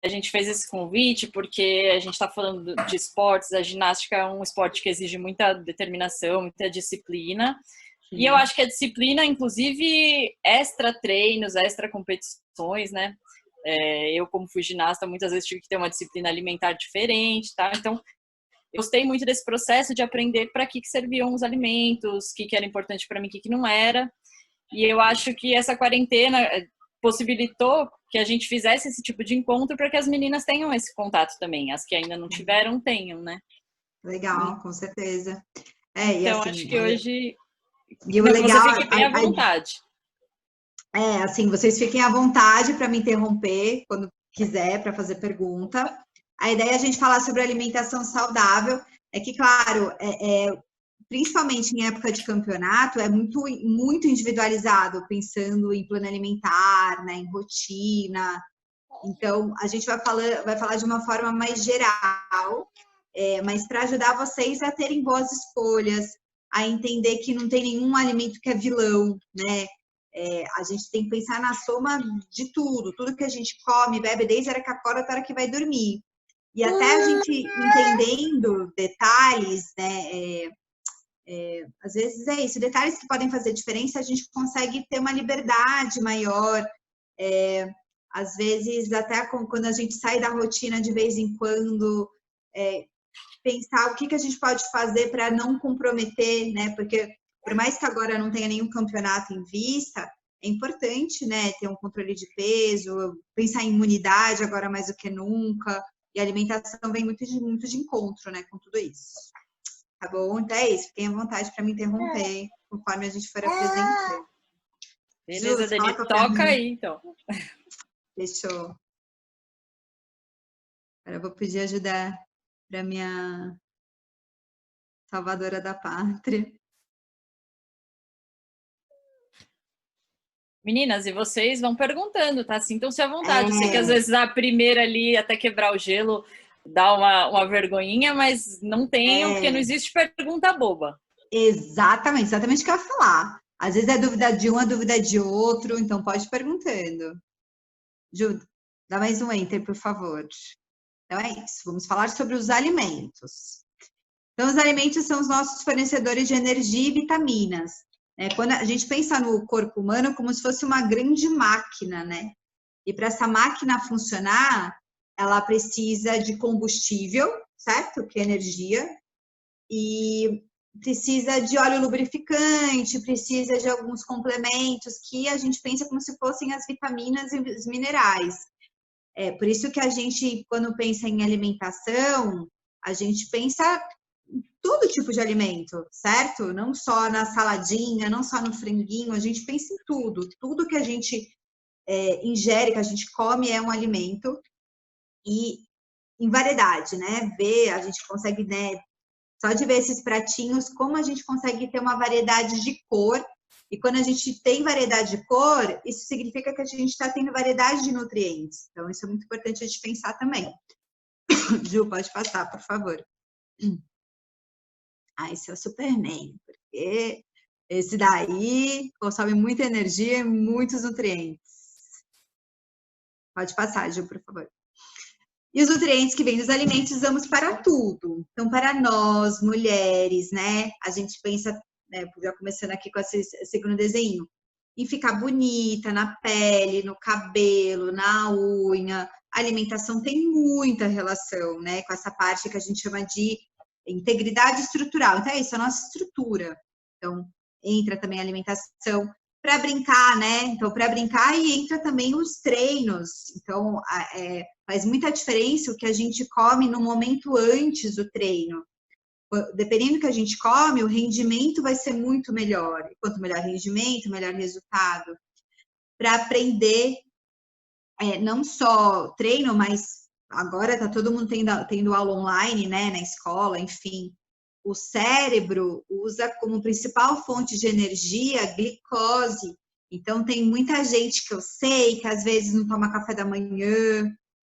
a gente fez esse convite porque a gente está falando de esportes, a ginástica é um esporte que exige muita determinação, muita disciplina. E eu acho que a disciplina, inclusive, extra treinos, extra competições, né? Eu, como fui ginasta, muitas vezes tive que ter uma disciplina alimentar diferente, tá? Então, eu gostei muito desse processo de aprender para que serviam os alimentos, o que era importante para mim, o que não era. E eu acho que essa quarentena possibilitou que a gente fizesse esse tipo de encontro para que as meninas tenham esse contato também. As que ainda não tiveram, tenham, né? Legal, com certeza. E então, assim, acho que hoje e o legal, você fique bem à vontade. Assim, vocês fiquem à vontade para me interromper quando quiser, para fazer pergunta. A ideia é a gente falar sobre alimentação saudável. É que, claro, principalmente em época de campeonato, é muito, muito individualizado, pensando em plano alimentar, né, em rotina. Então, a gente vai falar de uma forma mais geral, mas para ajudar vocês a terem boas escolhas, a entender que não tem nenhum alimento que é vilão, né? A gente tem que pensar na soma de tudo que a gente come, bebe, desde a hora que acorda até a hora que vai dormir. E até a gente entendendo detalhes, né? Às vezes é isso, detalhes que podem fazer diferença, a gente consegue ter uma liberdade maior. Às vezes, até quando a gente sai da rotina de vez em quando, pensar o que a gente pode fazer para não comprometer, né? Porque por mais que agora não tenha nenhum campeonato em vista, é importante, né, ter um controle de peso, pensar em imunidade agora mais do que nunca, e a alimentação vem muito de encontro, né, com tudo isso. Tá bom? Então é isso, fiquem à vontade para me interromper, conforme a gente for apresentando. Beleza, Dani, toca aí, então. Fechou. Agora eu vou pedir ajuda para minha salvadora da pátria. Meninas, e vocês vão perguntando, tá? Sintam-se à vontade. Eu sei que às vezes a primeira ali, até quebrar o gelo, dá uma vergonhinha, mas não tenham, porque não existe pergunta boba. Exatamente o que eu ia falar. Às vezes é dúvida de um, é dúvida de outro, então pode ir perguntando. Ju, dá mais um enter, por favor. Então é isso, vamos falar sobre os alimentos. Então, os alimentos são os nossos fornecedores de energia e vitaminas. Quando a gente pensa no corpo humano como se fosse uma grande máquina, né? E para essa máquina funcionar, ela precisa de combustível, certo? Que é energia. E precisa de óleo lubrificante, precisa de alguns complementos que a gente pensa como se fossem as vitaminas e os minerais. Por isso que a gente, quando pensa em alimentação, a gente pensa em todo tipo de alimento, certo? Não só na saladinha, não só no franguinho, a gente pensa em tudo. Tudo que a gente ingere, que a gente come é um alimento e em variedade, né? A gente consegue, né? Só de ver esses pratinhos, como a gente consegue ter uma variedade de cor. E quando a gente tem variedade de cor, isso significa que a gente está tendo variedade de nutrientes. Então, isso é muito importante a gente pensar também. Ju, pode passar, por favor. Esse é o Superman, porque esse daí consome muita energia e muitos nutrientes. Pode passar, Ju, por favor. E os nutrientes que vêm dos alimentos usamos para tudo. Então, para nós, mulheres, né? A gente pensa, né, já começando aqui com esse segundo desenho, em ficar bonita na pele, no cabelo, na unha. A alimentação tem muita relação, né, com essa parte que a gente chama de integridade estrutural. Então, é isso, a nossa estrutura. Então, entra também a alimentação. Para brincar, né? Então, para brincar e entra também os treinos. Então, faz muita diferença o que a gente come no momento antes do treino. Dependendo do que a gente come, o rendimento vai ser muito melhor. E quanto melhor rendimento, melhor resultado. Para aprender, não só treino, mas agora está todo mundo tendo aula online, né? Na escola, enfim. O cérebro usa como principal fonte de energia a glicose. Então, tem muita gente que eu sei que às vezes não toma café da manhã,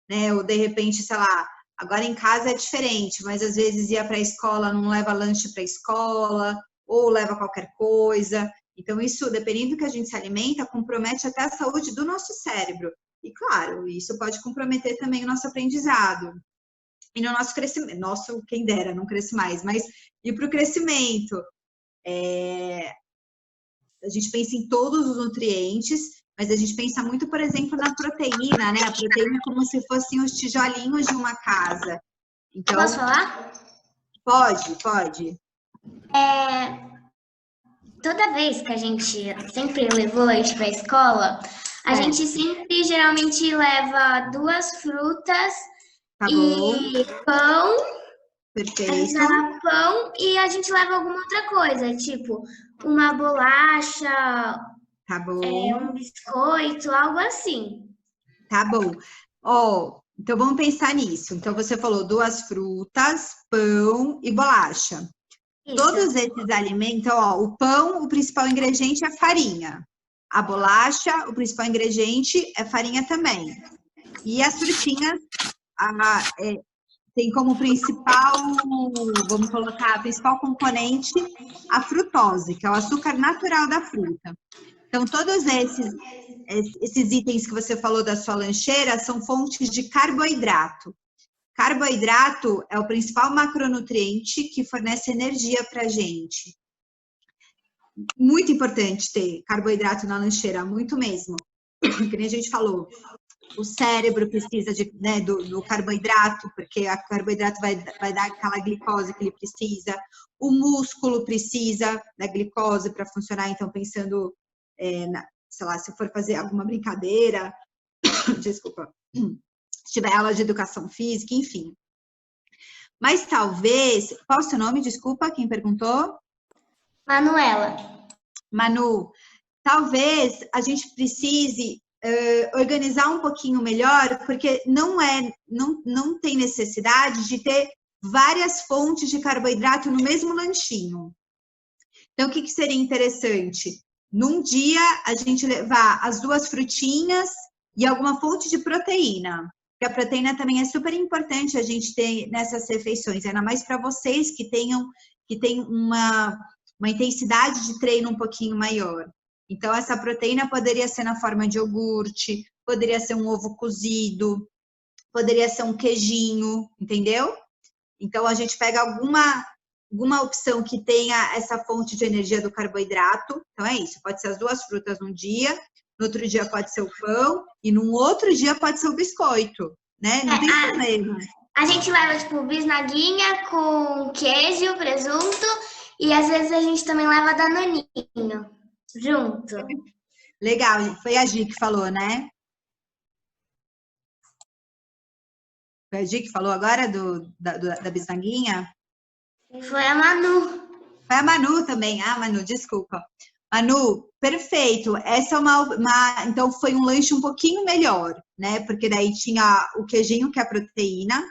né? Ou de repente, sei lá, agora em casa é diferente, mas às vezes ia para a escola, não leva lanche para a escola, ou leva qualquer coisa. Então, isso, dependendo do que a gente se alimenta, compromete até a saúde do nosso cérebro. E, claro, isso pode comprometer também o nosso aprendizado. E no nosso crescimento, nosso, quem dera, não cresce mais, mas e para o crescimento? A gente pensa em todos os nutrientes, mas a gente pensa muito, por exemplo, na proteína, né? A proteína é como se fossem os tijolinhos de uma casa. Então, posso falar? Pode. Toda vez que a gente sempre levou leite para a escola, a gente sempre geralmente leva 2 frutas Tá e bom. pão. Perfeito. A gente leva pão e a gente leva alguma outra coisa, tipo uma bolacha, Tá bom. um biscoito, algo assim. Tá bom. Ó, então vamos pensar nisso. Então você falou 2 frutas, pão e bolacha. Isso. Todos esses alimentos, ó, o pão, o principal ingrediente é farinha. A bolacha, o principal ingrediente é farinha também. E as frutinhas tem como principal, vamos colocar, principal componente a frutose, que é o açúcar natural da fruta. Então, todos esses itens que você falou da sua lancheira são fontes de carboidrato. Carboidrato é o principal macronutriente que fornece energia para a gente. Muito importante ter carboidrato na lancheira, muito mesmo. Que nem a gente falou, o cérebro precisa do carboidrato, porque o carboidrato vai dar aquela glicose que ele precisa. O músculo precisa da glicose para funcionar. Então, pensando, sei lá, se for fazer alguma brincadeira, desculpa, se tiver aula de educação física, enfim. Mas talvez, qual é o seu nome? Desculpa, quem perguntou? Manuela. Manu, talvez a gente precise organizar um pouquinho melhor, porque não tem necessidade de ter várias fontes de carboidrato no mesmo lanchinho. Então, o que seria interessante? Num dia, a gente levar as 2 frutinhas e alguma fonte de proteína. Porque a proteína também é super importante a gente ter nessas refeições, ainda mais para vocês que têm uma intensidade de treino um pouquinho maior. Então, essa proteína poderia ser na forma de iogurte, poderia ser um ovo cozido, poderia ser um queijinho, entendeu? Então, a gente pega alguma opção que tenha essa fonte de energia do carboidrato. Então, é isso. Pode ser as 2 frutas num dia, no outro dia pode ser o pão, e num outro dia pode ser o biscoito, né? Não tem problema. A gente leva, tipo, bisnaguinha com queijo, presunto, e às vezes a gente também leva danoninho junto. Legal. Foi a Gi que falou, né? Foi a Gi que falou agora da bisnaguinha? Foi a Manu. Foi a Manu também. Ah, Manu, desculpa. Manu, perfeito. Essa é então foi um lanche um pouquinho melhor, né? Porque daí tinha o queijinho, que é a proteína.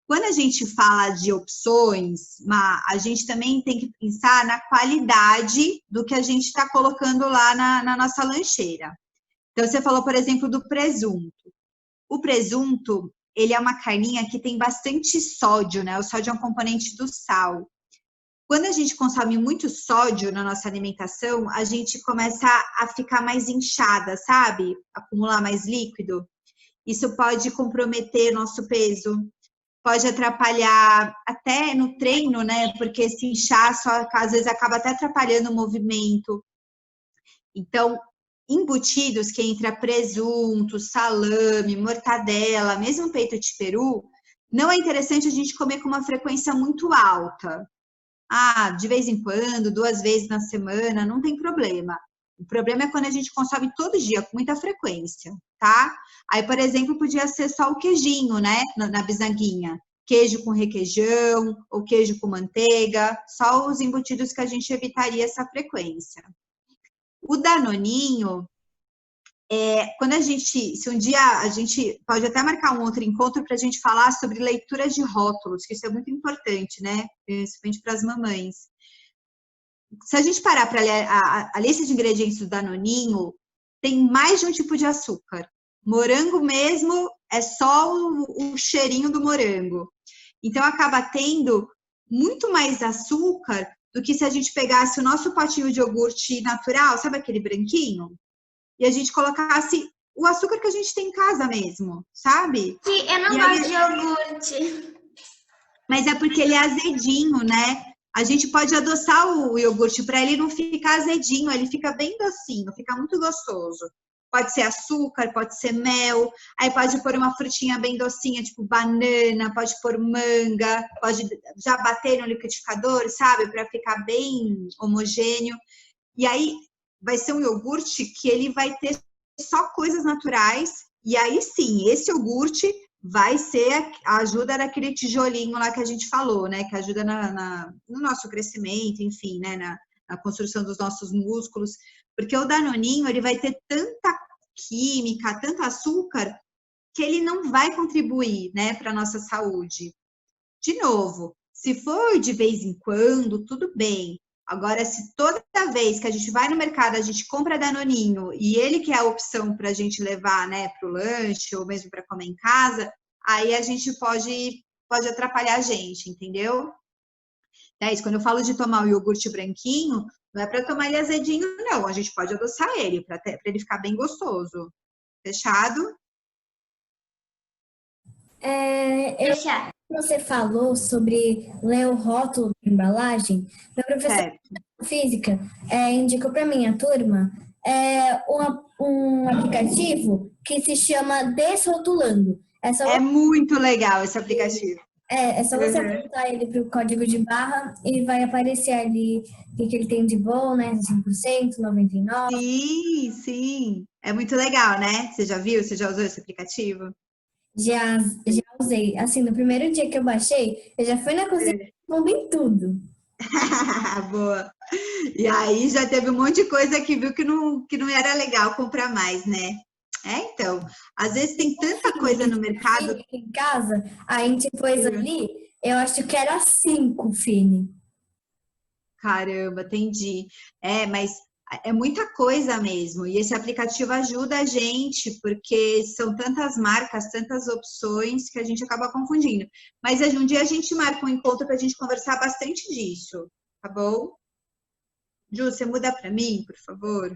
Quando a gente fala de opções, a gente também tem que pensar na qualidade do que a gente está colocando lá na nossa lancheira. Então, você falou, por exemplo, do presunto. O presunto, ele é uma carninha que tem bastante sódio, né? O sódio é um componente do sal. Quando a gente consome muito sódio na nossa alimentação, a gente começa a ficar mais inchada, sabe? Acumular mais líquido. Isso pode comprometer nosso peso, pode atrapalhar até no treino, né? Porque se inchar, às vezes acaba até atrapalhando o movimento. Então, embutidos que entra presunto, salame, mortadela, mesmo peito de peru, não é interessante a gente comer com uma frequência muito alta. Ah, de vez em quando, 2 vezes na semana, não tem problema. O problema é quando a gente consome todo dia, com muita frequência, tá? Aí, por exemplo, podia ser só o queijinho, né? Na bisnaguinha. Queijo com requeijão, ou queijo com manteiga. Só os embutidos que a gente evitaria essa frequência. O danoninho, se um dia a gente pode até marcar um outro encontro para a gente falar sobre leitura de rótulos, que isso é muito importante, né? Principalmente para as mamães. Se a gente parar para ler a lista de ingredientes do danoninho, tem mais de um tipo de açúcar. Morango mesmo é só o cheirinho do morango. Então, acaba tendo muito mais açúcar do que se a gente pegasse o nosso potinho de iogurte natural, sabe aquele branquinho? E a gente colocasse o açúcar que a gente tem em casa mesmo, sabe? Sim, eu não gosto de iogurte. Mas é porque ele é azedinho, né? A gente pode adoçar o iogurte para ele não ficar azedinho, ele fica bem docinho, fica muito gostoso. Pode ser açúcar, pode ser mel, aí pode pôr uma frutinha bem docinha, tipo banana, pode pôr manga, pode já bater no liquidificador, sabe? Para ficar bem homogêneo. E aí vai ser um iogurte que ele vai ter só coisas naturais, e aí sim, esse iogurte vai ser a ajuda daquele tijolinho lá que a gente falou, né? Que ajuda no nosso crescimento, enfim, né? Na construção dos nossos músculos. Porque o Danoninho, ele vai ter tanta química, tanto açúcar, que ele não vai contribuir, né, para a nossa saúde. De novo, se for de vez em quando, tudo bem. Agora, se toda vez que a gente vai no mercado, a gente compra Danoninho e ele que é a opção para a gente levar, né, para o lanche ou mesmo para comer em casa, aí a gente pode atrapalhar a gente, entendeu? É isso, quando eu falo de tomar o iogurte branquinho, não é para tomar ele azedinho, não. A gente pode adoçar ele para ele ficar bem gostoso. Fechado? Fechado. Você falou sobre ler o rótulo da embalagem. Meu professor Certo. de física indicou para minha turma um aplicativo que se chama Desrotulando. É muito legal esse aplicativo. É só você apontar ele para o código de barra e vai aparecer ali o que ele tem de bom, né? 5%, 99%. Sim, sim. É muito legal, né? Você já viu? Você já usou esse aplicativo? Já usei. Assim, no primeiro dia que eu baixei, eu já fui na cozinha e em tudo. Boa. E aí já teve um monte de coisa que viu que não era legal comprar mais, né? Então, às vezes tem tanta coisa no mercado. Aqui em casa, a gente pôs ali, eu acho que era 5, Fini. Caramba, entendi. Mas é muita coisa mesmo. E esse aplicativo ajuda a gente, porque são tantas marcas, tantas opções que a gente acaba confundindo. Mas um dia a gente marca um encontro para a gente conversar bastante disso, tá bom? Ju, você muda para mim, por favor?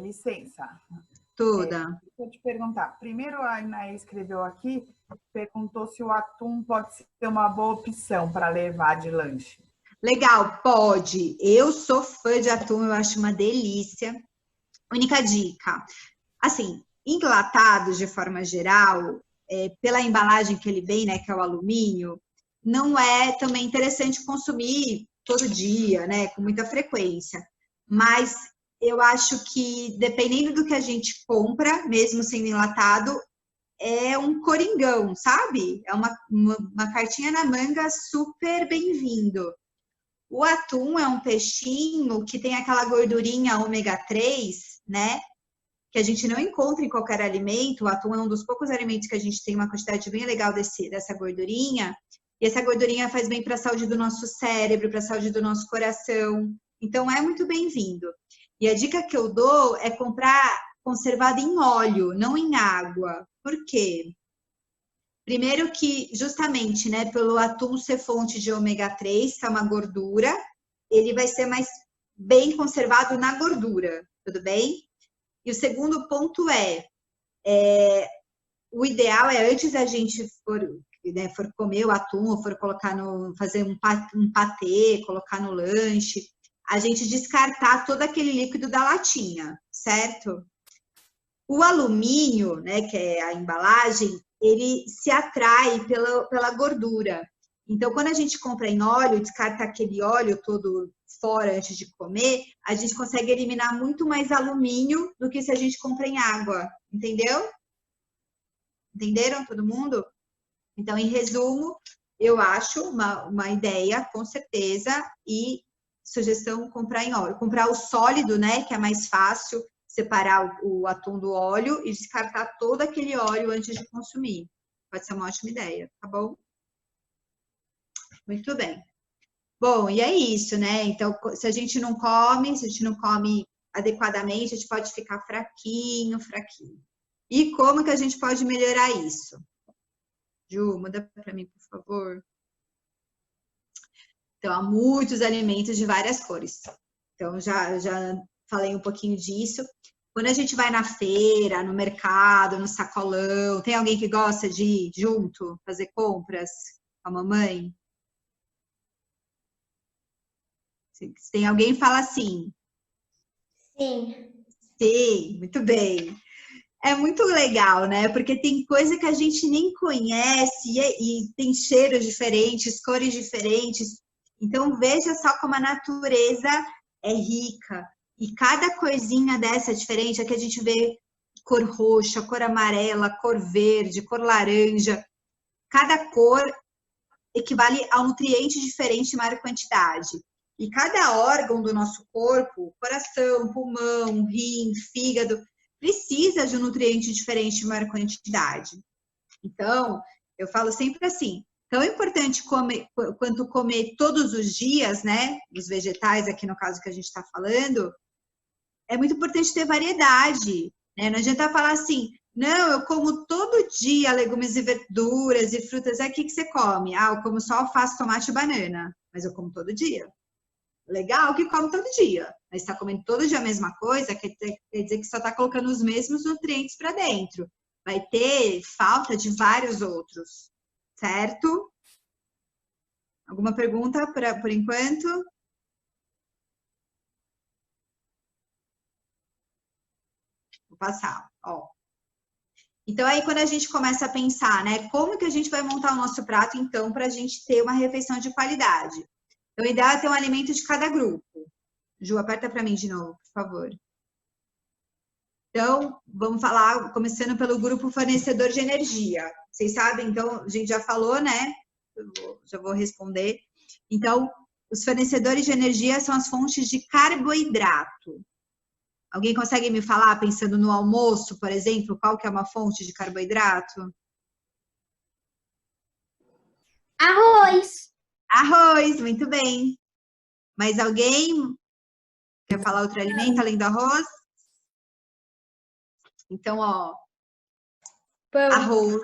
Licença. Toda. Deixa eu te perguntar. Primeiro, a Inaê escreveu aqui, perguntou se o atum pode ser uma boa opção para levar de lanche. Legal, pode. Eu sou fã de atum, eu acho uma delícia. Única dica. Assim, enlatados, de forma geral, pela embalagem que ele vem, né, que é o alumínio, não é também interessante consumir todo dia, né, com muita frequência. Mas eu acho que, dependendo do que a gente compra, mesmo sendo enlatado, é um coringão, sabe? É uma cartinha na manga super bem-vindo. O atum é um peixinho que tem aquela gordurinha ômega 3, né? Que a gente não encontra em qualquer alimento. O atum é um dos poucos alimentos que a gente tem uma quantidade bem legal dessa gordurinha. E essa gordurinha faz bem para a saúde do nosso cérebro, para a saúde do nosso coração. Então, é muito bem-vindo. E a dica que eu dou é comprar conservado em óleo, não em água. Por quê? Primeiro que, justamente, né, pelo atum ser fonte de ômega 3, que é uma gordura, ele vai ser mais bem conservado na gordura, tudo bem? E o segundo ponto o ideal é antes da gente for comer o atum, ou for fazer um patê, colocar no lanche, a gente descartar todo aquele líquido da latinha, certo? O alumínio, né, que é a embalagem, ele se atrai pela gordura. Então, quando a gente compra em óleo, descarta aquele óleo todo fora antes de comer, a gente consegue eliminar muito mais alumínio do que se a gente compra em água, entendeu? Entenderam todo mundo? Então, em resumo, eu acho uma ideia, com certeza, e sugestão comprar em óleo. Comprar o sólido, né, que é mais fácil, separar o atum do óleo e descartar todo aquele óleo antes de consumir. Pode ser uma ótima ideia, tá bom? Muito bem. Bom, e é isso, né? Então, se a gente não come adequadamente, a gente pode ficar fraquinho. E como que a gente pode melhorar isso? Ju, muda para mim, por favor. Então, há muitos alimentos de várias cores. Então, já falei um pouquinho disso. quando a gente vai na feira, no mercado, no sacolão, tem alguém que gosta de ir junto, fazer compras com a mamãe? Se tem alguém, fala assim. Sim. Sim, muito bem. É muito legal, né? Porque tem coisa que a gente nem conhece e tem cheiros diferentes, cores diferentes. Então, veja só como a natureza é rica. E cada coisinha dessa diferente, aqui a gente vê cor roxa, cor amarela, cor verde, cor laranja. Cada cor equivale a um nutriente diferente em maior quantidade. E cada órgão do nosso corpo, coração, pulmão, rim, fígado, precisa de um nutriente diferente em maior quantidade. Então, eu falo sempre assim, tão importante comer, quanto comer todos os dias, né? Os vegetais, aqui no caso que a gente está falando, é muito importante ter variedade, né? Não adianta falar assim, não, eu como todo dia legumes e verduras e frutas. É o que você come? Ah, eu como só alface, tomate e banana, mas eu como todo dia. Legal que come todo dia, mas está comendo todo dia a mesma coisa, quer dizer que só está colocando os mesmos nutrientes para dentro. Vai ter falta de vários outros, certo? Alguma pergunta por enquanto? Vou passar, ó. Então, aí, quando a gente começa a pensar, né, como que a gente vai montar o nosso prato, então, para a gente ter uma refeição de qualidade? Então, o ideal é ter um alimento de cada grupo. Ju, aperta para mim de novo, por favor. Então, vamos falar, começando pelo grupo fornecedor de energia. Vocês sabem, então, a gente já falou, né? Já vou responder. Então, os fornecedores de energia são as fontes de carboidrato. Alguém consegue me falar, pensando no almoço, por exemplo, qual que é uma fonte de carboidrato? Arroz. Arroz, muito bem. Mais alguém quer falar outro alimento além do arroz? Então, ó, Pão. arroz.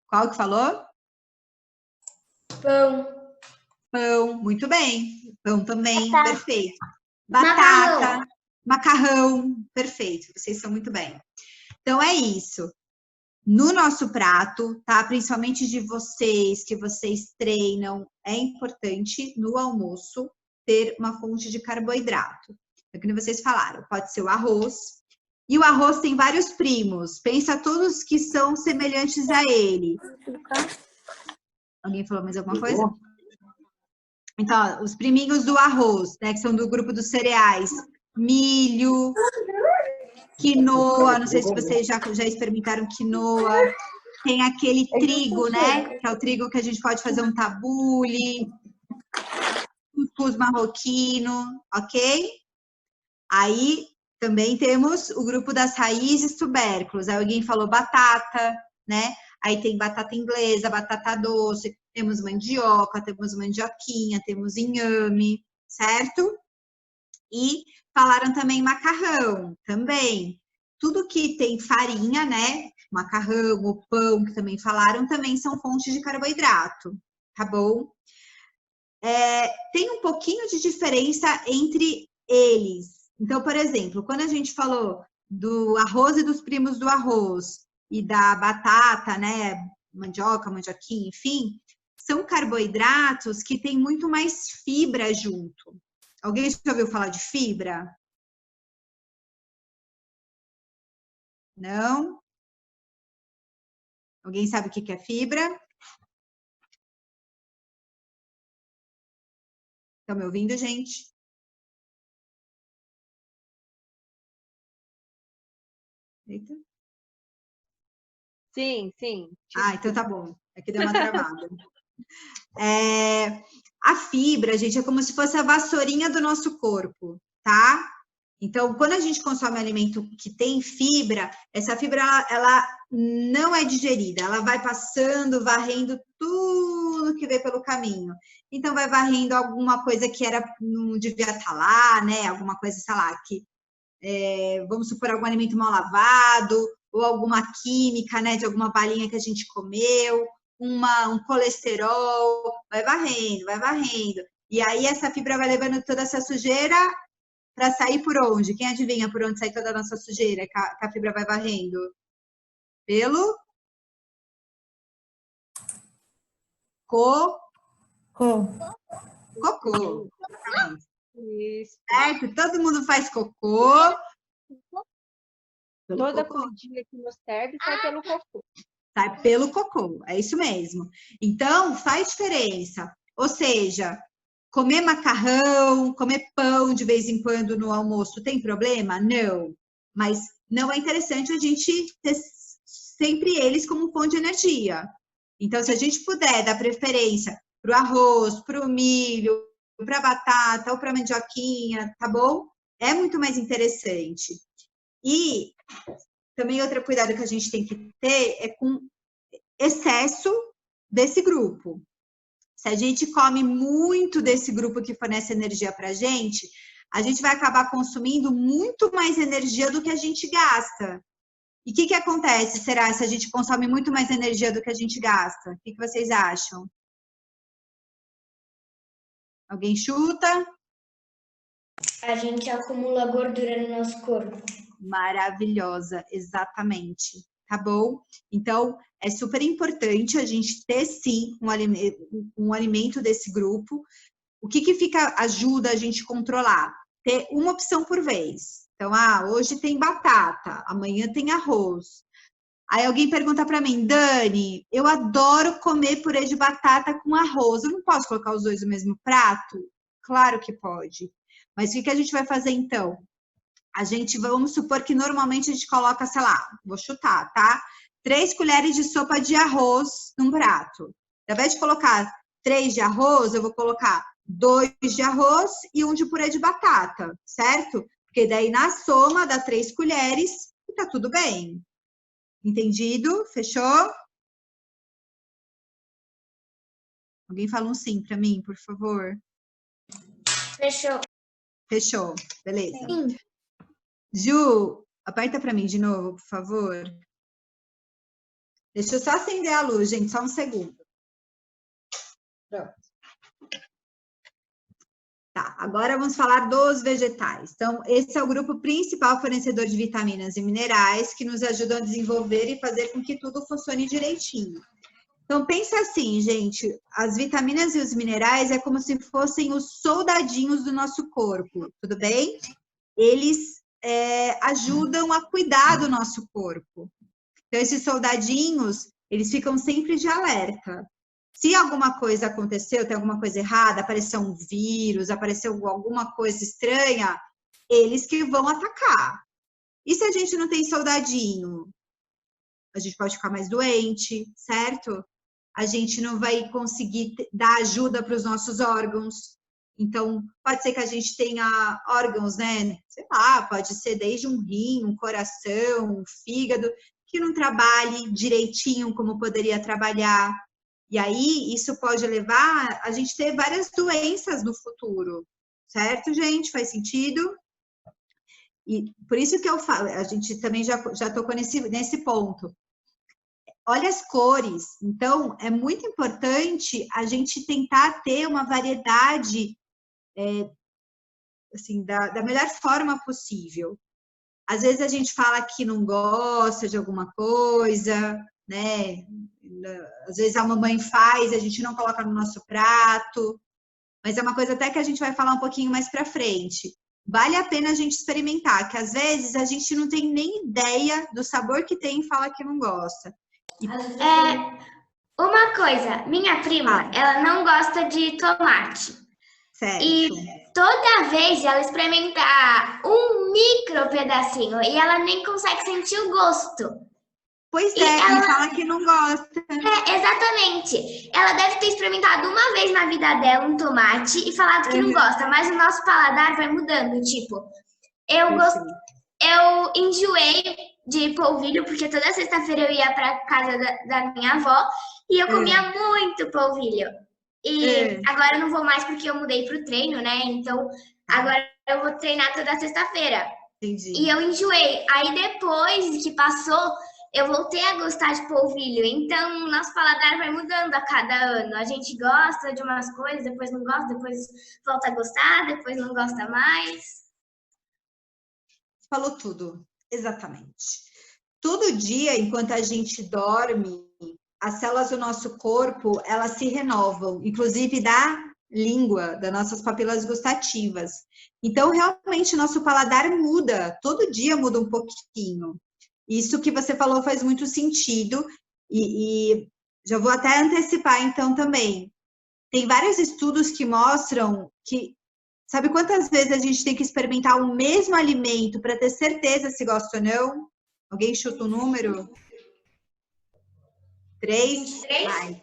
Qual que falou? Pão. Pão, muito bem. Pão também, Batata. perfeito. Batata, macarrão, perfeito. Vocês são muito bem. Então, é isso. No nosso prato, tá? Principalmente de vocês, que vocês treinam, é importante no almoço ter uma fonte de carboidrato. É como vocês falaram, pode ser o arroz. E o arroz tem vários primos. Pensa todos que são semelhantes a ele. Alguém falou mais alguma coisa? Então, ó, os priminhos do arroz, né? Que são do grupo dos cereais. Milho, quinoa, não sei se vocês já experimentaram quinoa. Tem aquele trigo, né? Que é o trigo que a gente pode fazer um tabule, cuscuz marroquino, ok? Aí também temos o grupo das raízes tubérculos. Aí alguém falou batata, né? Aí tem batata inglesa, batata doce, temos mandioca, temos mandioquinha, temos inhame, certo? E falaram também macarrão, também. Tudo que tem farinha, né? Macarrão, o pão, que também falaram, também são fontes de carboidrato, tá bom? Tem um pouquinho de diferença entre eles. Então, por exemplo, quando a gente falou do arroz e dos primos do arroz e da batata, né? Mandioca, mandioquinha, enfim, são carboidratos que têm muito mais fibra junto. Alguém já ouviu falar de fibra? Não? Alguém sabe o que é fibra? Estão me ouvindo, gente? Eita. Sim, sim. Ah, então tá bom. Aqui deu uma travada. A fibra, gente, é como se fosse a vassourinha do nosso corpo, tá? Então, quando a gente consome alimento que tem fibra, essa fibra, ela não é digerida, ela vai passando, varrendo tudo que vê pelo caminho. Então, vai varrendo alguma coisa que não devia estar lá, né? Alguma coisa, sei lá, vamos supor, algum alimento mal lavado, ou alguma química, né? De alguma balinha que a gente comeu, um colesterol, vai varrendo, vai varrendo. E aí, essa fibra vai levando toda essa sujeira para sair por onde? Quem adivinha por onde sai toda a nossa sujeira que a fibra vai varrendo? Pelo Co. cocô. Isso. Certo? Todo mundo faz cocô. Pelo Toda cocô. comidinha que nos serve sai pelo cocô. Sai pelo cocô, é isso mesmo. Então, faz diferença. Ou seja, comer macarrão, comer pão de vez em quando no almoço, tem problema? Não. Mas não é interessante a gente ter sempre eles como fonte de energia. Então, se a gente puder dar preferência para o arroz, para o milho, para a batata ou para a mandioquinha, tá bom? É muito mais interessante. E também outro cuidado que a gente tem que ter é com excesso desse grupo. Se a gente come muito desse grupo que fornece energia para a gente vai acabar consumindo muito mais energia do que a gente gasta. E o que acontece, será, se a gente consome muito mais energia do que a gente gasta? O que vocês acham? Alguém chuta? A gente acumula gordura no nosso corpo. Maravilhosa, exatamente. Tá bom? Então, é super importante a gente ter, sim, um alimento desse grupo. O que ajuda a gente controlar? Ter uma opção por vez. Então, hoje tem batata, amanhã tem arroz. Aí alguém pergunta para mim, Dani, eu adoro comer purê de batata com arroz. Eu não posso colocar os dois no mesmo prato? Claro que pode. Mas o que a gente vai fazer então? Vamos supor que normalmente a gente coloca, sei lá, vou chutar, tá? 3 colheres de sopa de arroz num prato. Ao invés de colocar 3 de arroz, eu vou colocar 2 de arroz e 1 de purê de batata, certo? Porque daí na soma dá 3 colheres e tá tudo bem. Entendido? Fechou? Alguém fala um sim para mim, por favor? Fechou. Fechou. Beleza. Sim. Ju, aperta para mim de novo, por favor. Deixa eu só acender a luz, gente, só um segundo. Pronto. Tá, agora vamos falar dos vegetais. Então, esse é o grupo principal fornecedor de vitaminas e minerais que nos ajudam a desenvolver e fazer com que tudo funcione direitinho. Então, pensa assim, gente, as vitaminas e os minerais é como se fossem os soldadinhos do nosso corpo, tudo bem? Eles ajudam a cuidar do nosso corpo. Então, esses soldadinhos, eles ficam sempre de alerta. Se alguma coisa aconteceu, tem alguma coisa errada, apareceu um vírus, apareceu alguma coisa estranha, eles que vão atacar. E se a gente não tem soldadinho? A gente pode ficar mais doente, certo? A gente não vai conseguir dar ajuda para os nossos órgãos. Então, pode ser que a gente tenha órgãos, né? Sei lá, pode ser desde um rim, um coração, um fígado, que não trabalhe direitinho como poderia trabalhar. E aí, isso pode levar a gente ter várias doenças no futuro, certo, gente? Faz sentido? E por isso que eu falo, a gente também já tocou nesse ponto. Olha as cores. Então, é muito importante a gente tentar ter uma variedade, assim, da melhor forma possível. Às vezes a gente fala que não gosta de alguma coisa, né? Às vezes a mamãe faz, a gente não coloca no nosso prato, mas é uma coisa até que a gente vai falar um pouquinho mais para frente. Vale a pena a gente experimentar, que às vezes a gente não tem nem ideia do sabor que tem e fala que não gosta. Uma coisa, minha prima, ela não gosta de tomate. Certo. E toda vez ela experimenta um micro pedacinho e ela nem consegue sentir o gosto. Pois e fala que não gosta. Exatamente. Ela deve ter experimentado uma vez na vida dela um tomate e falado que não gosta, mas o nosso paladar vai mudando. Tipo, eu enjoei de polvilho, porque toda sexta-feira eu ia para casa da minha avó e eu comia muito polvilho. E agora eu não vou mais porque eu mudei pro treino, né? Então, agora eu vou treinar toda sexta-feira. Entendi. E eu enjoei. Aí depois que passou, eu voltei a gostar de polvilho. Então, nosso paladar vai mudando a cada ano. A gente gosta de umas coisas, depois não gosta, depois volta a gostar, depois não gosta mais. falou tudo, exatamente. Todo dia, enquanto a gente dorme, as células do nosso corpo, elas se renovam, inclusive da língua, das nossas papilas gustativas. Então, realmente, nosso paladar muda, todo dia muda um pouquinho. Isso que você falou faz muito sentido, e já vou até antecipar, então, também. Tem vários estudos que mostram que, sabe quantas vezes a gente tem que experimentar o mesmo alimento para ter certeza se gosta ou não? Alguém chuta um número? 3? 23?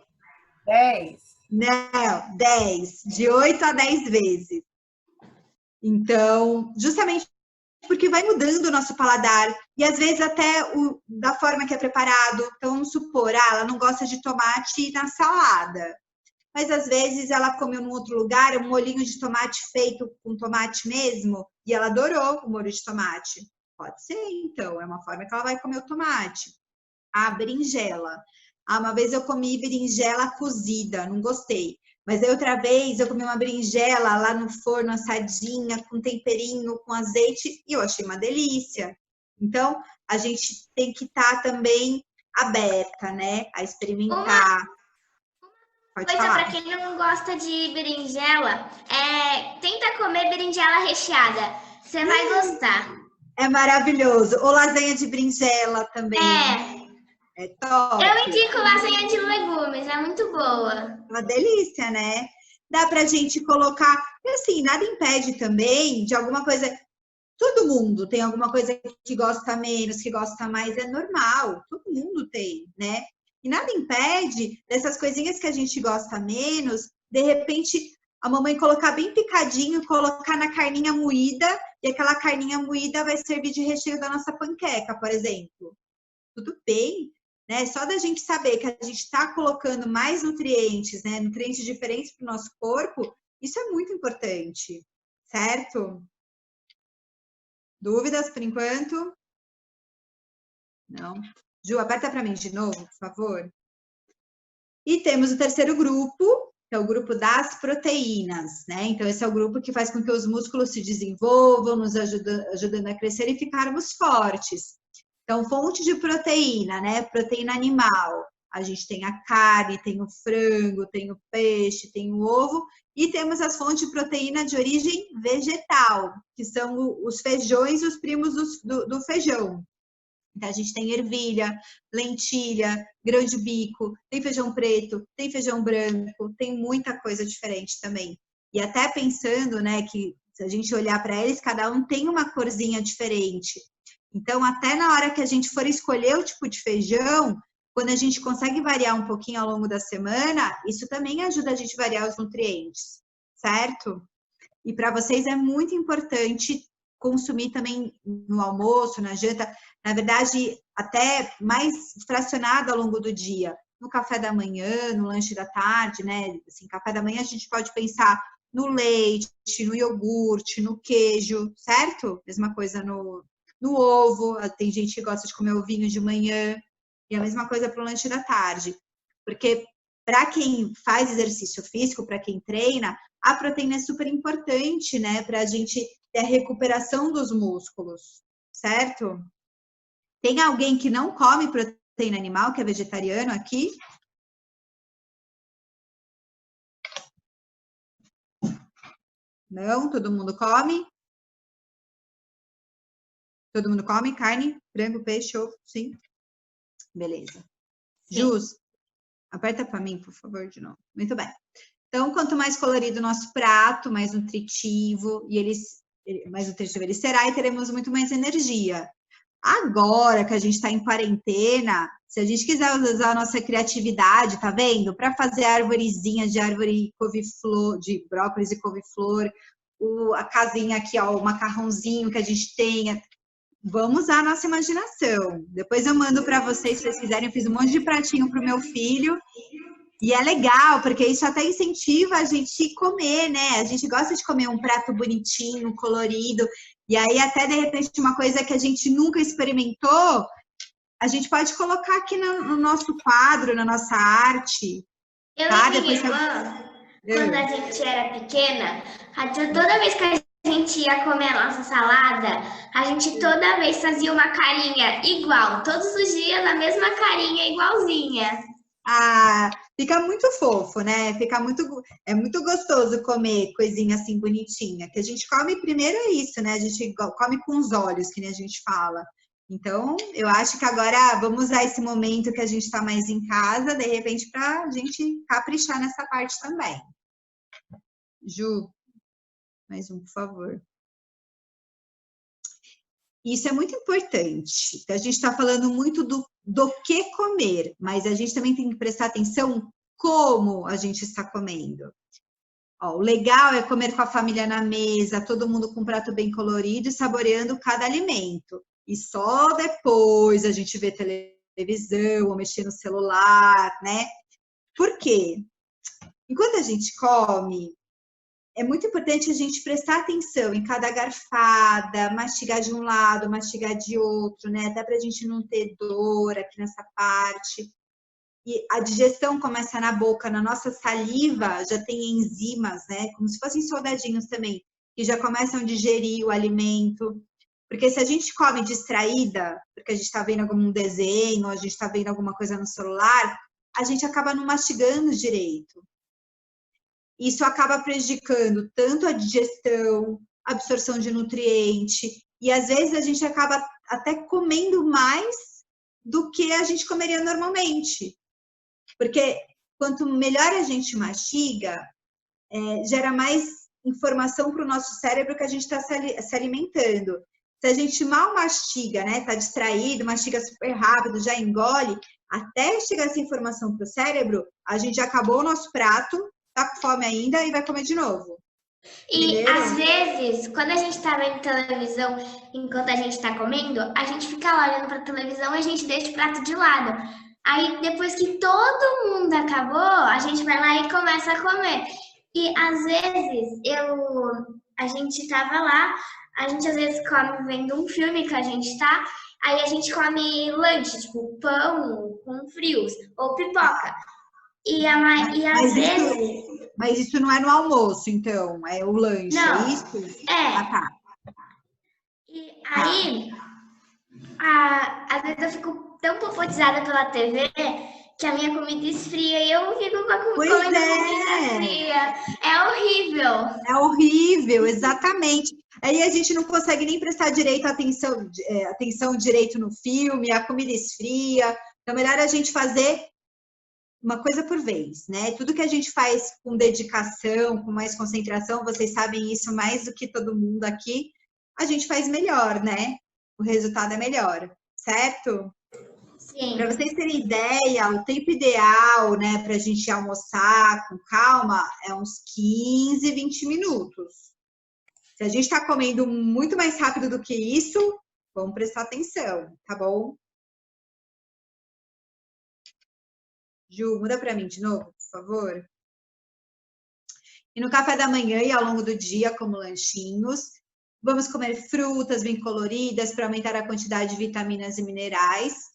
10. Não, 10. De 8 a 10 vezes. Então, justamente porque vai mudando o nosso paladar. E às vezes até da forma que é preparado. Então, vamos supor, ela não gosta de tomate na salada. Mas às vezes ela comeu num outro lugar um molhinho de tomate feito com tomate mesmo. E ela adorou o molho de tomate. Pode ser, então. É uma forma que ela vai comer o tomate. A berinjela. Uma vez eu comi berinjela cozida, não gostei. Mas aí outra vez eu comi uma berinjela lá no forno, assadinha, com temperinho, com azeite, e eu achei uma delícia. Então, a gente tem que estar também aberta, né? A experimentar. Pode Coisa falar. para quem não gosta de berinjela, tenta comer berinjela recheada. Você vai gostar. É maravilhoso. Ou lasanha de berinjela também. É top. Eu indico lasanha de legumes, é muito boa. Uma delícia, né? Dá pra gente colocar, e assim, nada impede também de alguma coisa. Todo mundo tem alguma coisa que gosta menos, que gosta mais, é normal. Todo mundo tem, né? E nada impede dessas coisinhas que a gente gosta menos, de repente, a mamãe colocar bem picadinho, colocar na carninha moída, e aquela carninha moída vai servir de recheio da nossa panqueca, por exemplo. Tudo bem, né? Só da gente saber que a gente está colocando mais nutrientes, né? Nutrientes diferentes para o nosso corpo, isso é muito importante, certo? Dúvidas por enquanto? Não? Ju, aperta para mim de novo, por favor. E temos o terceiro grupo, que é o grupo das proteínas, né? Então, esse é o grupo que faz com que os músculos se desenvolvam, nos ajudando a crescer e ficarmos fortes. Então, fonte de proteína, né? Proteína animal. A gente tem a carne, tem o frango, tem o peixe, tem o ovo. E temos as fontes de proteína de origem vegetal, que são os feijões, os primos do feijão. Então, a gente tem ervilha, lentilha, grão de bico, tem feijão preto, tem feijão branco, tem muita coisa diferente também. E até pensando, né, que se a gente olhar para eles, cada um tem uma corzinha diferente. Então, até na hora que a gente for escolher o tipo de feijão, quando a gente consegue variar um pouquinho ao longo da semana, isso também ajuda a gente a variar os nutrientes, certo? E para vocês é muito importante consumir também no almoço, na janta, na verdade, até mais fracionado ao longo do dia, no café da manhã, no lanche da tarde, né? Assim, café da manhã a gente pode pensar no leite, no iogurte, no queijo, certo? Mesma coisa no ovo, tem gente que gosta de comer ovinho de manhã, e a mesma coisa para o lanche da tarde. Porque para quem faz exercício físico, para quem treina, a proteína é super importante, né? Para a gente ter a recuperação dos músculos, certo? Tem alguém que não come proteína animal, que é vegetariano aqui? Não? Todo mundo come? Todo mundo come carne, frango, peixe, ovo? Sim? Beleza. Sim. Jus, aperta para mim, por favor, de novo. Muito bem. Então, quanto mais colorido o nosso prato, mais nutritivo, mais nutritivo ele será e teremos muito mais energia. Agora que a gente está em quarentena, se a gente quiser usar a nossa criatividade, tá vendo? Para fazer arvorezinha de árvore couve-flor, de brócolis e couve-flor, a casinha aqui, ó, o macarrãozinho que a gente tenha. Vamos usar a nossa imaginação. Depois eu mando para vocês, se vocês quiserem. Eu fiz um monte de pratinho para o meu filho. E é legal, porque isso até incentiva a gente comer, né? A gente gosta de comer um prato bonitinho, colorido. E aí, até, de repente, uma coisa que a gente nunca experimentou, a gente pode colocar aqui no nosso quadro, na nossa arte. Eu e minha irmã, quando a gente era pequena, toda vez que a a gente ia comer a nossa salada, a gente toda vez fazia uma carinha igual. Todos os dias a mesma carinha igualzinha. Ah, fica muito fofo, né? É muito gostoso comer coisinha assim bonitinha. Que a gente come primeiro é isso, né? A gente come com os olhos, que nem a gente fala. Então, eu acho que agora vamos usar esse momento que a gente está mais em casa, de repente, para a gente caprichar nessa parte também. Ju, mais um, por favor. Isso é muito importante. A gente está falando muito do que comer, mas a gente também tem que prestar atenção como a gente está comendo. Ó, o legal é comer com a família na mesa, todo mundo com um prato bem colorido e saboreando cada alimento. E só depois a gente vê televisão ou mexer no celular, né? Por quê? Enquanto a gente come, é muito importante a gente prestar atenção em cada garfada, mastigar de um lado, mastigar de outro, né? Dá pra gente não ter dor aqui nessa parte. E a digestão começa na boca, na nossa saliva já tem enzimas, né? Como se fossem soldadinhos também, que já começam a digerir o alimento. Porque se a gente come distraída, porque a gente está vendo algum desenho, a gente está vendo alguma coisa no celular, a gente acaba não mastigando direito. Isso acaba prejudicando tanto a digestão, a absorção de nutriente, e às vezes a gente acaba até comendo mais do que a gente comeria normalmente. Porque quanto melhor a gente mastiga, gera mais informação para o nosso cérebro que a gente está se alimentando. Se a gente mal mastiga, né, tá distraído, mastiga super rápido, já engole, até chegar essa informação para o cérebro, a gente já acabou o nosso prato, tá com fome ainda e vai comer de novo. E às vezes, quando a gente tá vendo televisão enquanto a gente tá comendo, a gente fica lá olhando pra televisão e a gente deixa o prato de lado. Aí depois que todo mundo acabou, a gente vai lá e começa a comer. E às vezes a gente tava lá, a gente às vezes come vendo um filme que a gente tá, aí a gente come lanche, tipo pão com frios ou pipoca. E às vezes. Mas isso não é no almoço, então, é o lanche, Não, é isso? Ah, tá. E aí, às vezes eu fico tão popotizada pela TV que a minha comida esfria e eu fico comendo comida fria. É horrível. É horrível, exatamente. Aí a gente não consegue nem prestar atenção direito no filme, a comida esfria. Então, melhor a gente fazer uma coisa por vez, né? Tudo que a gente faz com dedicação, com mais concentração, vocês sabem isso mais do que todo mundo aqui, a gente faz melhor, né? O resultado é melhor, certo? Sim. Para vocês terem ideia, o tempo ideal, né, para a gente almoçar com calma é uns 15, 20 minutos. Se a gente está comendo muito mais rápido do que isso, vamos prestar atenção, tá bom? Ju, muda para mim de novo, por favor. E no café da manhã e ao longo do dia, como lanchinhos, vamos comer frutas bem coloridas para aumentar a quantidade de vitaminas e minerais.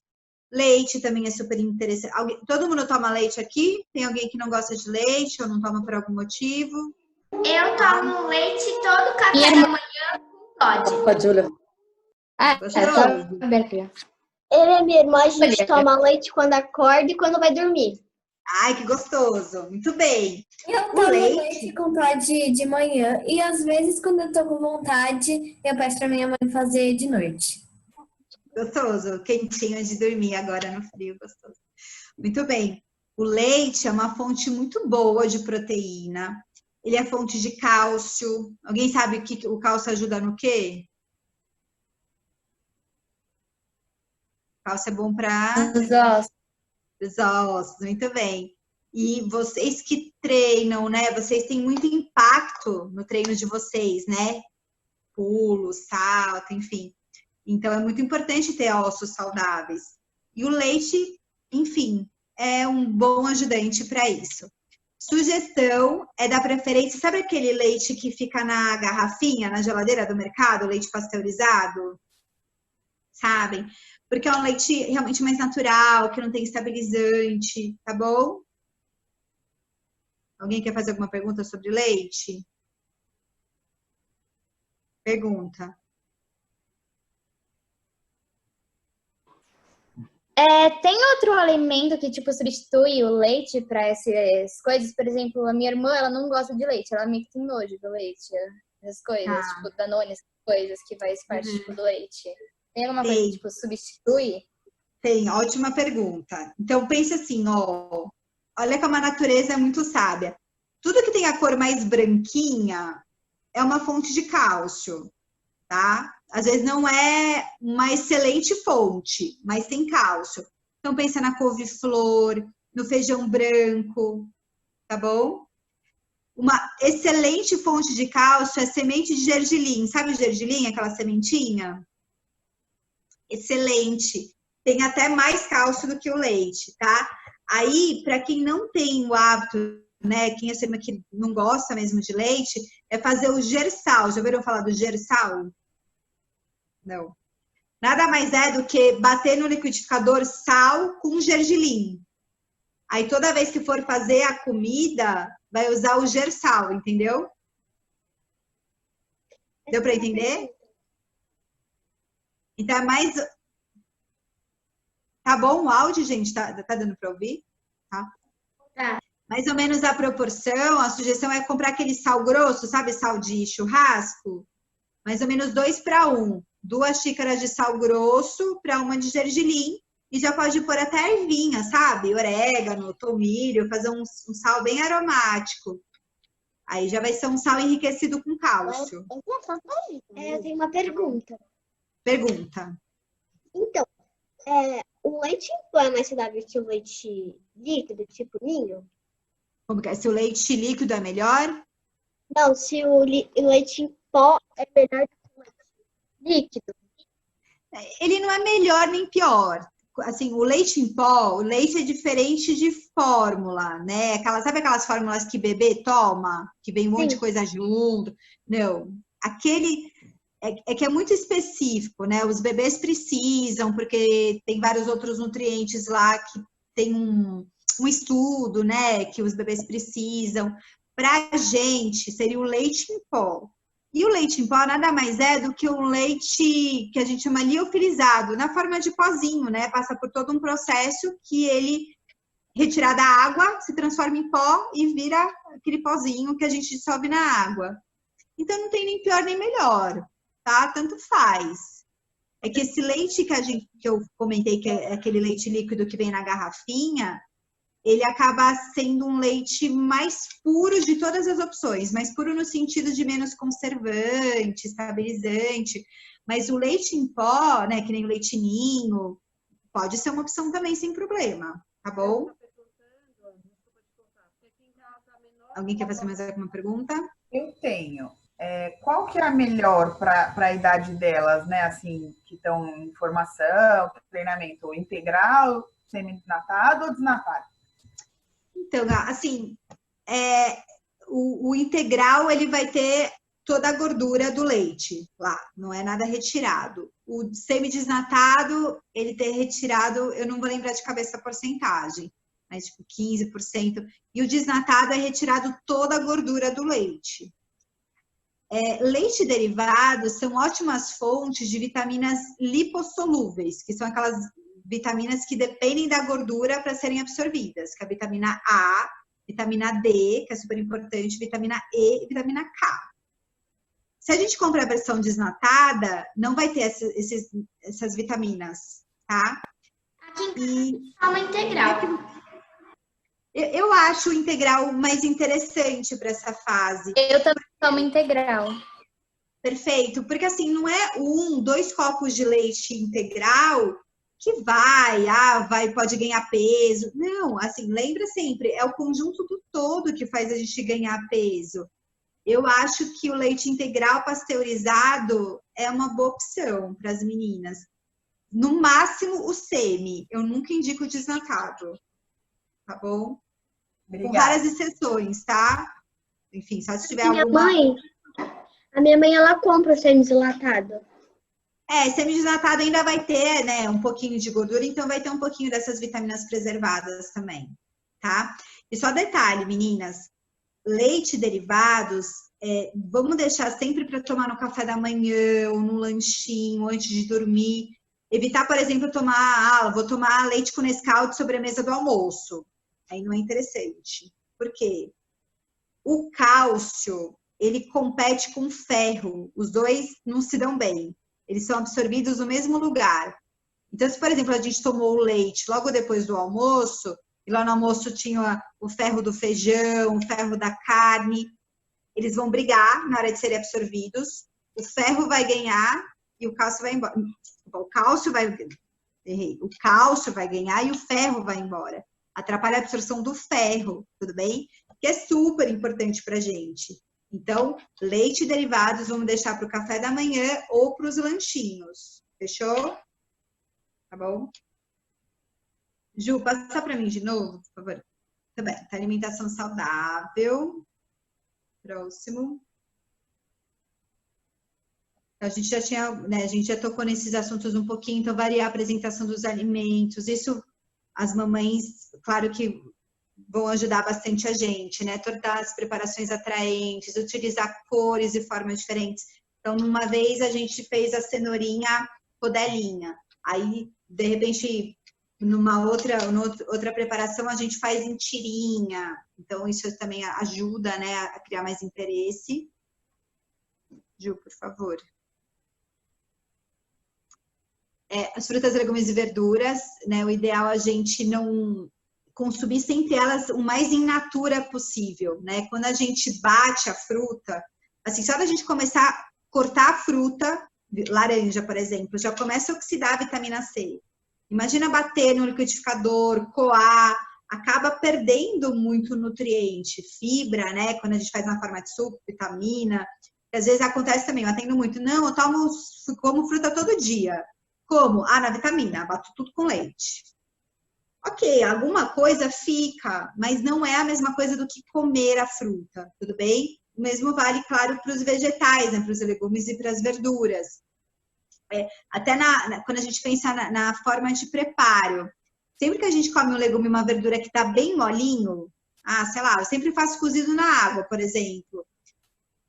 Leite também é super interessante. Todo mundo toma leite aqui? Tem alguém que não gosta de leite ou não toma por algum motivo? Eu tomo leite todo café da manhã com Toddy. Júlia. Gostoso. Eu e minha irmã, a gente toma leite quando acorda e quando vai dormir. Ai, que gostoso. Muito bem. Eu tomo leite com Toddy de manhã e às vezes quando eu tô com vontade, eu peço pra minha mãe fazer de noite. Gostoso, quentinho de dormir agora no frio, gostoso. Muito bem. O leite é uma fonte muito boa de proteína. Ele é fonte de cálcio. Alguém sabe que o cálcio ajuda no quê? O cálcio é bom para os ossos, muito bem. E vocês que treinam, né? Vocês têm muito impacto no treino de vocês, né? Pulo, salto, enfim. Então, é muito importante ter ossos saudáveis. E o leite, enfim, é um bom ajudante para isso. Sugestão é dar preferência, sabe aquele leite que fica na garrafinha, na geladeira do mercado, leite pasteurizado? Sabem? Porque é um leite realmente mais natural, que não tem estabilizante, tá bom? Alguém quer fazer alguma pergunta sobre leite? Pergunta. Tem outro alimento que, tipo, substitui o leite para essas coisas? Por exemplo, a minha irmã, ela não gosta de leite. Ela meio que tem nojo do leite. Essas coisas, tipo, Danone, essas coisas que faz parte, tipo, do leite. Tem alguma coisa que, tipo, substitui? Tem, ótima pergunta. Então, pensa assim, ó. Olha como a natureza é muito sábia. Tudo que tem a cor mais branquinha é uma fonte de cálcio, tá? Às vezes não é uma excelente fonte, mas tem cálcio. Então, pensa na couve-flor, no feijão branco, tá bom? Uma excelente fonte de cálcio é semente de gergelim. Sabe o gergelim, aquela sementinha? Excelente. Tem até mais cálcio do que o leite, tá? Aí, para quem não tem o hábito, né, quem é que não gosta mesmo de leite, é fazer o gersal. Já ouviram falar do gersal? Não. Nada mais é do que bater no liquidificador sal com gergelim. Aí toda vez que for fazer a comida, vai usar o gersal, entendeu? Deu para entender? Então é mais... Tá bom o áudio, gente? Tá dando para ouvir? Tá. Mais ou menos a proporção, a sugestão é comprar aquele sal grosso, sabe? Sal de churrasco? Mais ou menos 2:1. 2 xícaras de sal grosso para 1 de gergelim. E já pode pôr até ervinha, sabe? Orégano, tomilho, fazer um sal bem aromático. Aí já vai ser um sal enriquecido com cálcio. Eu tenho uma pergunta. Pergunta. Então, o leite em pó é mais saudável que o leite líquido, tipo ninho? Como que é? Se o leite líquido é melhor? Não, se o leite em pó é melhor que o leite líquido. Ele não é melhor nem pior. Assim, o leite em pó, o leite é diferente de fórmula, né? Sabe aquelas fórmulas que bebê toma? Que vem um monte de coisa junto? Não. Aquele... É que é muito específico, né? Os bebês precisam, porque tem vários outros nutrientes lá que tem um estudo, né? Que os bebês precisam. Para a gente, seria o leite em pó. E o leite em pó nada mais é do que um leite que a gente chama liofilizado, na forma de pozinho, né? Passa por todo um processo que ele, retirar da água, se transforma em pó e vira aquele pozinho que a gente sobe na água. Então, não tem nem pior nem melhor, tá? Tanto faz. É que esse leite que eu comentei, que é aquele leite líquido que vem na garrafinha, ele acaba sendo um leite mais puro de todas as opções, mais puro no sentido de menos conservante, estabilizante, mas o leite em pó, né, que nem o leite ninho, pode ser uma opção também sem problema, tá bom? Alguém quer fazer mais alguma pergunta? Eu tenho. Qual que é a melhor para a idade delas, né, assim, que estão em formação, treinamento integral, semi-desnatado ou desnatado? Então, assim, o integral, ele vai ter toda a gordura do leite lá, não é nada retirado. O semi-desnatado, ele tem retirado, eu não vou lembrar de cabeça a porcentagem, mas tipo 15%. E o desnatado é retirado toda a gordura do leite. Leite derivado são ótimas fontes de vitaminas lipossolúveis, que são aquelas vitaminas que dependem da gordura para serem absorvidas, que é a vitamina A, vitamina D, que é super importante, vitamina E e vitamina K. Se a gente comprar a versão desnatada, não vai ter essas vitaminas, tá? Aqui em casa é integral. Eu acho o integral mais interessante para essa fase. Eu também tomo integral. Perfeito, porque assim, não é 2 copos de leite integral que pode ganhar peso. Não, assim, lembra sempre, é o conjunto do todo que faz a gente ganhar peso. Eu acho que o leite integral pasteurizado é uma boa opção para as meninas. No máximo, o semi. Eu nunca indico o desnatado. Tá bom? Obrigada. Com raras exceções, tá? Enfim, só se tiver alguma... A minha mãe, ela compra o semi-desnatado. Semi-desnatado ainda vai ter, né, um pouquinho de gordura, então vai ter um pouquinho dessas vitaminas preservadas também, tá? E só detalhe, meninas, leite derivados vamos deixar sempre para tomar no café da manhã ou no lanchinho, antes de dormir. Evitar, por exemplo, vou tomar leite com Nescau de sobremesa do almoço. Aí não é interessante. Por quê? O cálcio, ele compete com o ferro. Os dois não se dão bem. Eles são absorvidos no mesmo lugar. Então, se, por exemplo, a gente tomou o leite logo depois do almoço, e lá no almoço tinha o ferro do feijão, o ferro da carne, eles vão brigar na hora de serem absorvidos, o ferro vai ganhar e o cálcio vai embora. O cálcio vai ganhar e o ferro vai embora. Atrapalha a absorção do ferro, tudo bem? Que é super importante pra gente. Então, leite e derivados vamos deixar para o café da manhã ou para os lanchinhos. Fechou? Tá bom? Ju, passa para mim de novo, por favor. Tá bem. Tá, alimentação saudável. Próximo. A gente já tinha, né, a gente já tocou nesses assuntos um pouquinho, então variar a apresentação dos alimentos. Isso, as mamães, claro que vão ajudar bastante a gente, né? Tornar as preparações atraentes, utilizar cores e formas diferentes. Então, uma vez a gente fez a cenourinha rodelinha. Aí, de repente, numa outra preparação, a gente faz em tirinha. Então, isso também ajuda, né, a criar mais interesse. Ju, por favor. As frutas, legumes e verduras, né? O ideal é a gente não consumir sem ter elas o mais in natura possível, né? Quando a gente bate a fruta, assim, só da gente começar a cortar a fruta, laranja, por exemplo, já começa a oxidar a vitamina C. Imagina bater no liquidificador, coar, acaba perdendo muito nutriente, fibra, né? Quando a gente faz na forma de suco, vitamina, que às vezes acontece também, eu atendo muito, não, eu como fruta todo dia. Como? Na vitamina, bato tudo com leite. Ok, alguma coisa fica, mas não é a mesma coisa do que comer a fruta, tudo bem? O mesmo vale, claro, para os vegetais, né? Para os legumes e para as verduras. Até quando a gente pensa na forma de preparo, sempre que a gente come um legume e uma verdura que está bem molinho, sei lá, eu sempre faço cozido na água, por exemplo.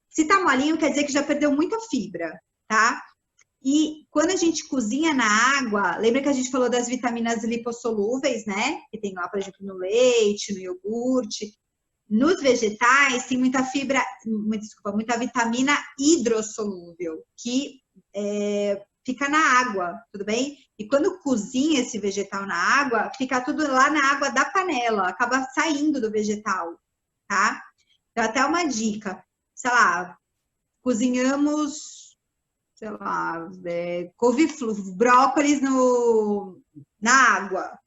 Se está molinho, quer dizer que já perdeu muita fibra, tá? E quando a gente cozinha na água, lembra que a gente falou das vitaminas lipossolúveis, né? Que tem lá, por exemplo, no leite, no iogurte. Nos vegetais tem muita fibra, muita vitamina hidrossolúvel, que fica na água, tudo bem? E quando cozinha esse vegetal na água, fica tudo lá na água da panela, acaba saindo do vegetal, tá? Então, até uma dica, sei lá, cozinhamos, sei lá, brócolis na água.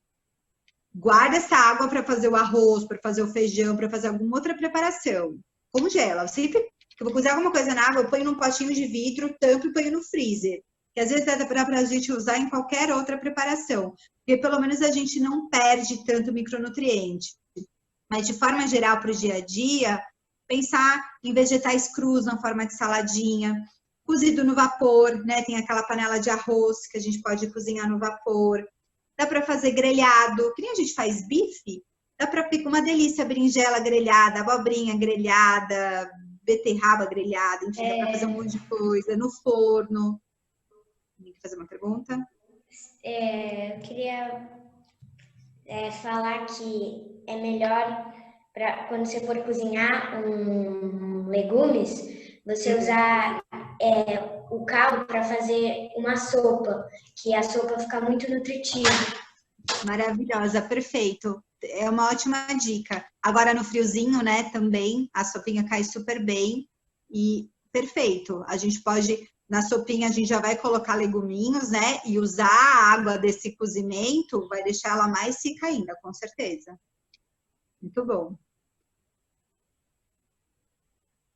Guarda essa água para fazer o arroz, para fazer o feijão, para fazer alguma outra preparação. Congela. Sempre que eu vou cozinhar alguma coisa na água, eu ponho num potinho de vidro, tampo e ponho no freezer. Que às vezes dá para a gente usar em qualquer outra preparação. Porque pelo menos a gente não perde tanto micronutriente. Mas de forma geral, para o dia a dia, pensar em vegetais crus na forma de saladinha, cozido no vapor, né? Tem aquela panela de arroz que a gente pode cozinhar no vapor. Dá para fazer grelhado, que nem a gente faz bife. Dá para ficar uma delícia, berinjela grelhada, abobrinha grelhada, beterraba grelhada, enfim, dá para fazer um monte de coisa no forno. Quer fazer uma pergunta? Eu queria falar que é melhor quando você for cozinhar legumes, você usar o caldo para fazer uma sopa, que a sopa fica muito nutritiva. Maravilhosa, perfeito. É uma ótima dica. Agora no friozinho, né, também, a sopinha cai super bem e perfeito. A gente pode, na sopinha a gente já vai colocar leguminhos, né, e usar a água desse cozimento vai deixar ela mais seca ainda, com certeza. Muito bom.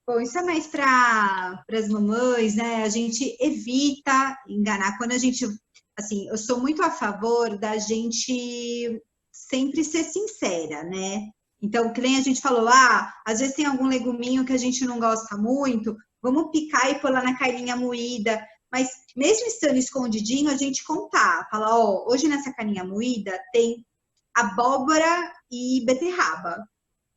Bom, isso é mais para as mamães, né? A gente evita enganar. Quando a gente, assim, eu sou muito a favor da gente sempre ser sincera, né? Então, que nem a gente falou, às vezes tem algum leguminho que a gente não gosta muito, vamos picar e pôr lá na carninha moída. Mas mesmo estando escondidinho, a gente contar, falar, hoje nessa carninha moída tem abóbora e beterraba.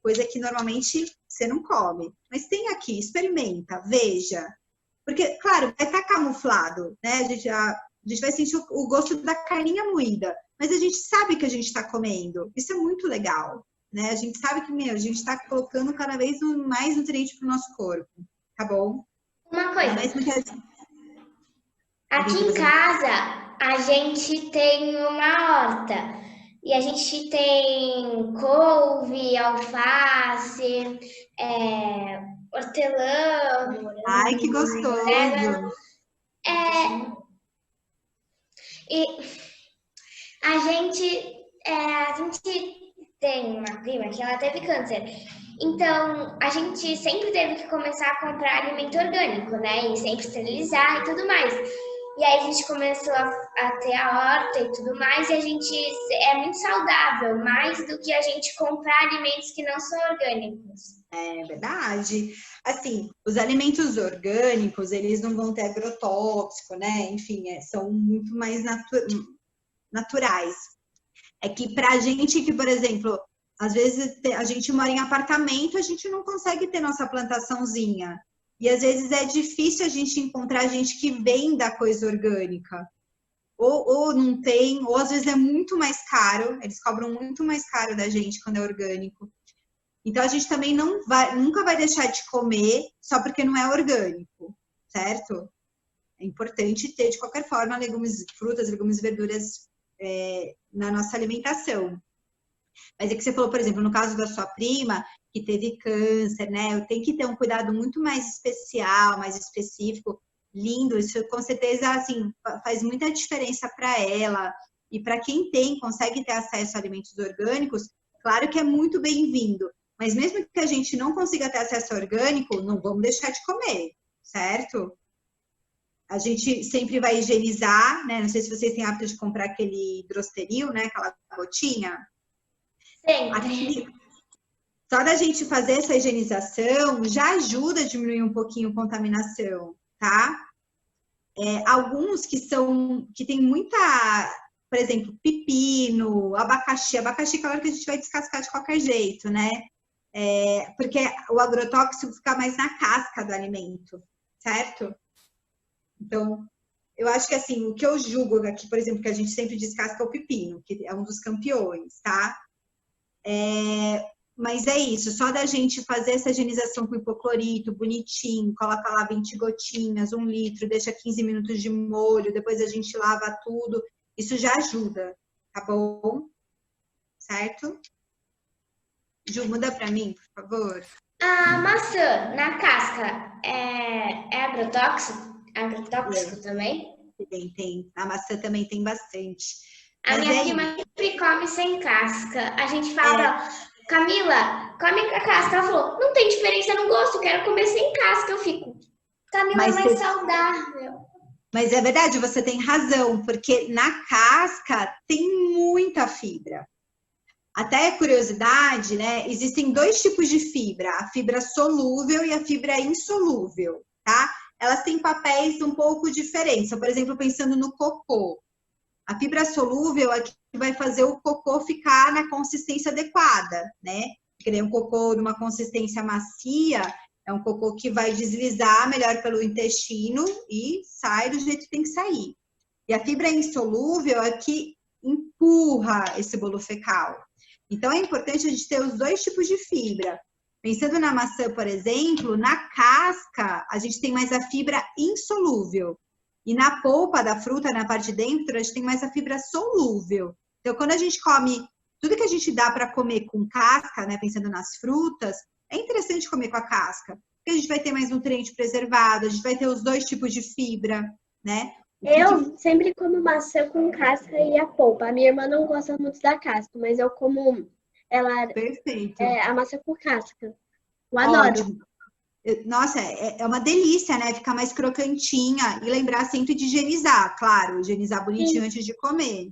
Coisa que normalmente você não come. Mas tem aqui, experimenta, veja. Porque, claro, vai estar camuflado, né? A gente vai sentir o gosto da carninha moída, mas a gente sabe que a gente está comendo. Isso é muito legal, né? A gente sabe que, a gente está colocando cada vez mais nutriente para o nosso corpo, tá bom? Uma coisa, aqui em casa a gente tem uma horta e a gente tem couve, alface, hortelã. Ai, que gostoso! E a gente tem uma prima que ela teve câncer. Então, a gente sempre teve que começar a comprar alimento orgânico, né? E sempre esterilizar e tudo mais. E aí a gente começou a ter a horta e tudo mais, e a gente é muito saudável, mais do que a gente comprar alimentos que não são orgânicos. É verdade. Assim, os alimentos orgânicos, eles não vão ter agrotóxico, né? Enfim, são muito mais naturais. É que pra gente que, por exemplo, às vezes a gente mora em apartamento, a gente não consegue ter nossa plantaçãozinha. E às vezes é difícil a gente encontrar gente que venda coisa orgânica. Ou não tem, ou às vezes é muito mais caro, eles cobram muito mais caro da gente quando é orgânico. Então a gente também nunca vai deixar de comer só porque não é orgânico, certo? É importante ter, de qualquer forma, frutas, legumes e verduras na nossa alimentação. Mas é que você falou, por exemplo, no caso da sua prima, que teve câncer, né? Eu tenho que ter um cuidado muito mais especial, mais específico, lindo. Isso com certeza, assim, faz muita diferença para ela. E para quem consegue ter acesso a alimentos orgânicos, claro que é muito bem-vindo. Mas mesmo que a gente não consiga ter acesso orgânico, não vamos deixar de comer, certo? A gente sempre vai higienizar, né? Não sei se vocês têm hábito de comprar aquele hidrosteril, né? Aquela gotinha. Sempre. Só da gente fazer essa higienização já ajuda a diminuir um pouquinho a contaminação, tá? Alguns que tem muita, por exemplo, pepino, abacaxi, claro que a gente vai descascar de qualquer jeito, né? Porque o agrotóxico fica mais na casca do alimento, certo? Então, eu acho que assim, o que eu julgo aqui, por exemplo, que a gente sempre descasca é o pepino, que é um dos campeões, tá? Mas é isso, só da gente fazer essa higienização com hipoclorito, bonitinho, coloca lá 20 gotinhas, 1 litro, deixa 15 minutos de molho, depois a gente lava tudo, isso já ajuda, tá bom? Certo? Ju, muda pra mim, por favor. A maçã na casca é agrotóxico? Agrotóxico também? Tem. A maçã também tem bastante. A minha prima sempre come sem casca. A gente fala, Camila, come com a casca. Ela falou, não tem diferença no gosto, quero comer sem casca. Eu fico, Camila, é mais saudável. Mas é verdade, você tem razão, porque na casca tem muita fibra. Até curiosidade, né? Existem 2 tipos de fibra, a fibra solúvel e a fibra insolúvel, tá? Elas têm papéis um pouco diferentes. Então, por exemplo, pensando no cocô. A fibra solúvel é que vai fazer o cocô ficar na consistência adequada, né? Porque um cocô numa consistência macia é um cocô que vai deslizar melhor pelo intestino e sai do jeito que tem que sair. E a fibra insolúvel é que empurra esse bolo fecal. Então, é importante a gente ter os 2 tipos de fibra. Pensando na maçã, por exemplo, na casca, a gente tem mais a fibra insolúvel. E na polpa da fruta, na parte de dentro, a gente tem mais a fibra solúvel. Então, quando a gente come, tudo que a gente dá para comer com casca, né, pensando nas frutas, é interessante comer com a casca. Porque a gente vai ter mais nutriente preservado, a gente vai ter os 2 tipos de fibra, né? Eu sempre como maçã com casca e a polpa. A minha irmã não gosta muito da casca, mas eu como ela. Perfeito. A maçã com casca. Eu adoro. Ótimo. Nossa, é uma delícia, né? Ficar mais crocantinha e lembrar sempre de higienizar, claro, higienizar bonitinho antes de comer.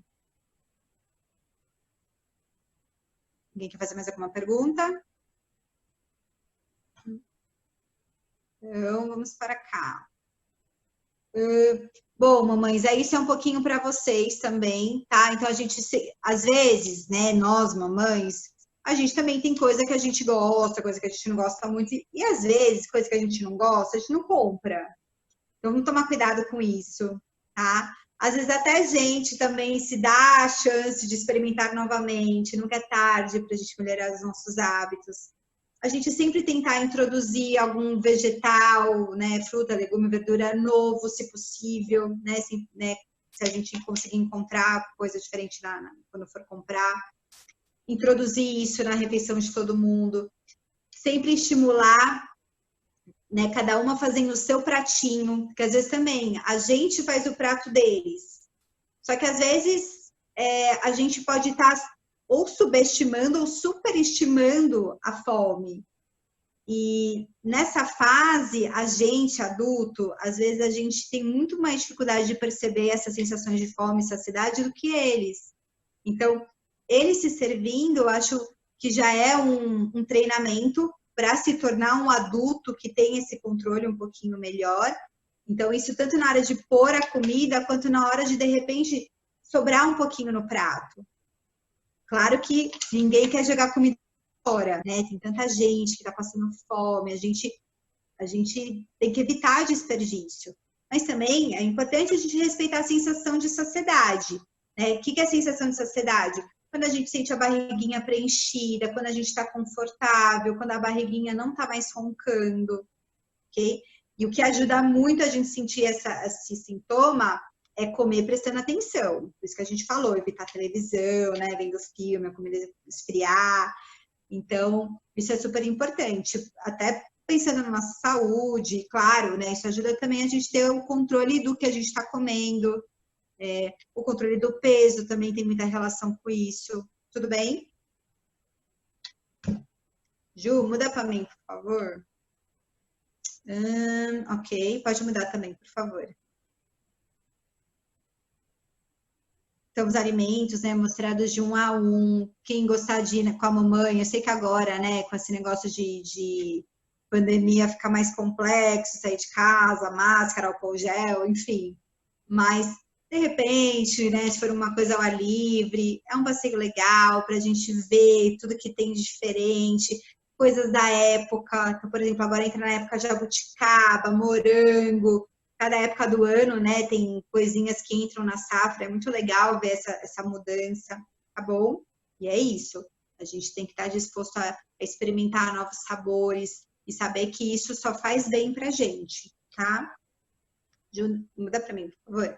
Alguém quer fazer mais alguma pergunta? Então, vamos para cá. Bom, mamães, isso é um pouquinho para vocês também, tá? Então, a gente, às vezes, né, nós, mamães, a gente também tem coisa que a gente gosta, coisa que a gente não gosta muito, e às vezes, coisa que a gente não gosta, a gente não compra. Então, vamos tomar cuidado com isso, tá? Às vezes até a gente também se dá a chance de experimentar novamente, nunca é tarde para a gente melhorar os nossos hábitos. A gente sempre tentar introduzir algum vegetal, né, fruta, legume, verdura novo, se possível, né, se a gente conseguir encontrar coisa diferente quando for comprar. Introduzir isso na refeição de todo mundo. Sempre estimular, né, cada uma fazendo o seu pratinho, porque às vezes também a gente faz o prato deles. Só que às vezes a gente pode estar ou subestimando ou superestimando a fome. E nessa fase, a gente, adulto, às vezes a gente tem muito mais dificuldade de perceber essas sensações de fome e saciedade do que eles. Então, eles se servindo, eu acho que já é um treinamento para se tornar um adulto que tem esse controle um pouquinho melhor. Então, isso tanto na hora de pôr a comida, quanto na hora de repente, sobrar um pouquinho no prato. Claro que ninguém quer jogar comida fora, né? Tem tanta gente que está passando fome, a gente tem que evitar desperdício. Mas também é importante a gente respeitar a sensação de saciedade, né? O que é a sensação de saciedade? Quando a gente sente a barriguinha preenchida, quando a gente está confortável, quando a barriguinha não está mais roncando, ok? E o que ajuda muito a gente sentir esse sintoma é comer prestando atenção. Por isso que a gente falou, evitar televisão, né? Vendo filme, a comida esfriar. Então, isso é super importante. Até pensando na nossa saúde, claro, né? Isso ajuda também a gente ter o controle do que a gente está comendo. O controle do peso também tem muita relação com isso. Tudo bem? Ju, muda para mim, por favor. Ok, pode mudar também, por favor. Então, os alimentos, né, mostrados de 1 a 1. Quem gostar de ir com a mamãe, eu sei que agora, né, com esse negócio de pandemia fica mais complexo, sair de casa, máscara, álcool gel, enfim. Mas, de repente, né, se for uma coisa ao ar livre, é um passeio legal para a gente ver tudo que tem de diferente, coisas da época. Então, por exemplo, agora entra na época de jabuticaba, morango. Cada época do ano, né, tem coisinhas que entram na safra, é muito legal ver essa mudança, tá bom? E é isso, a gente tem que estar disposto a experimentar novos sabores e saber que isso só faz bem pra gente, tá? Ju, muda pra mim, por favor.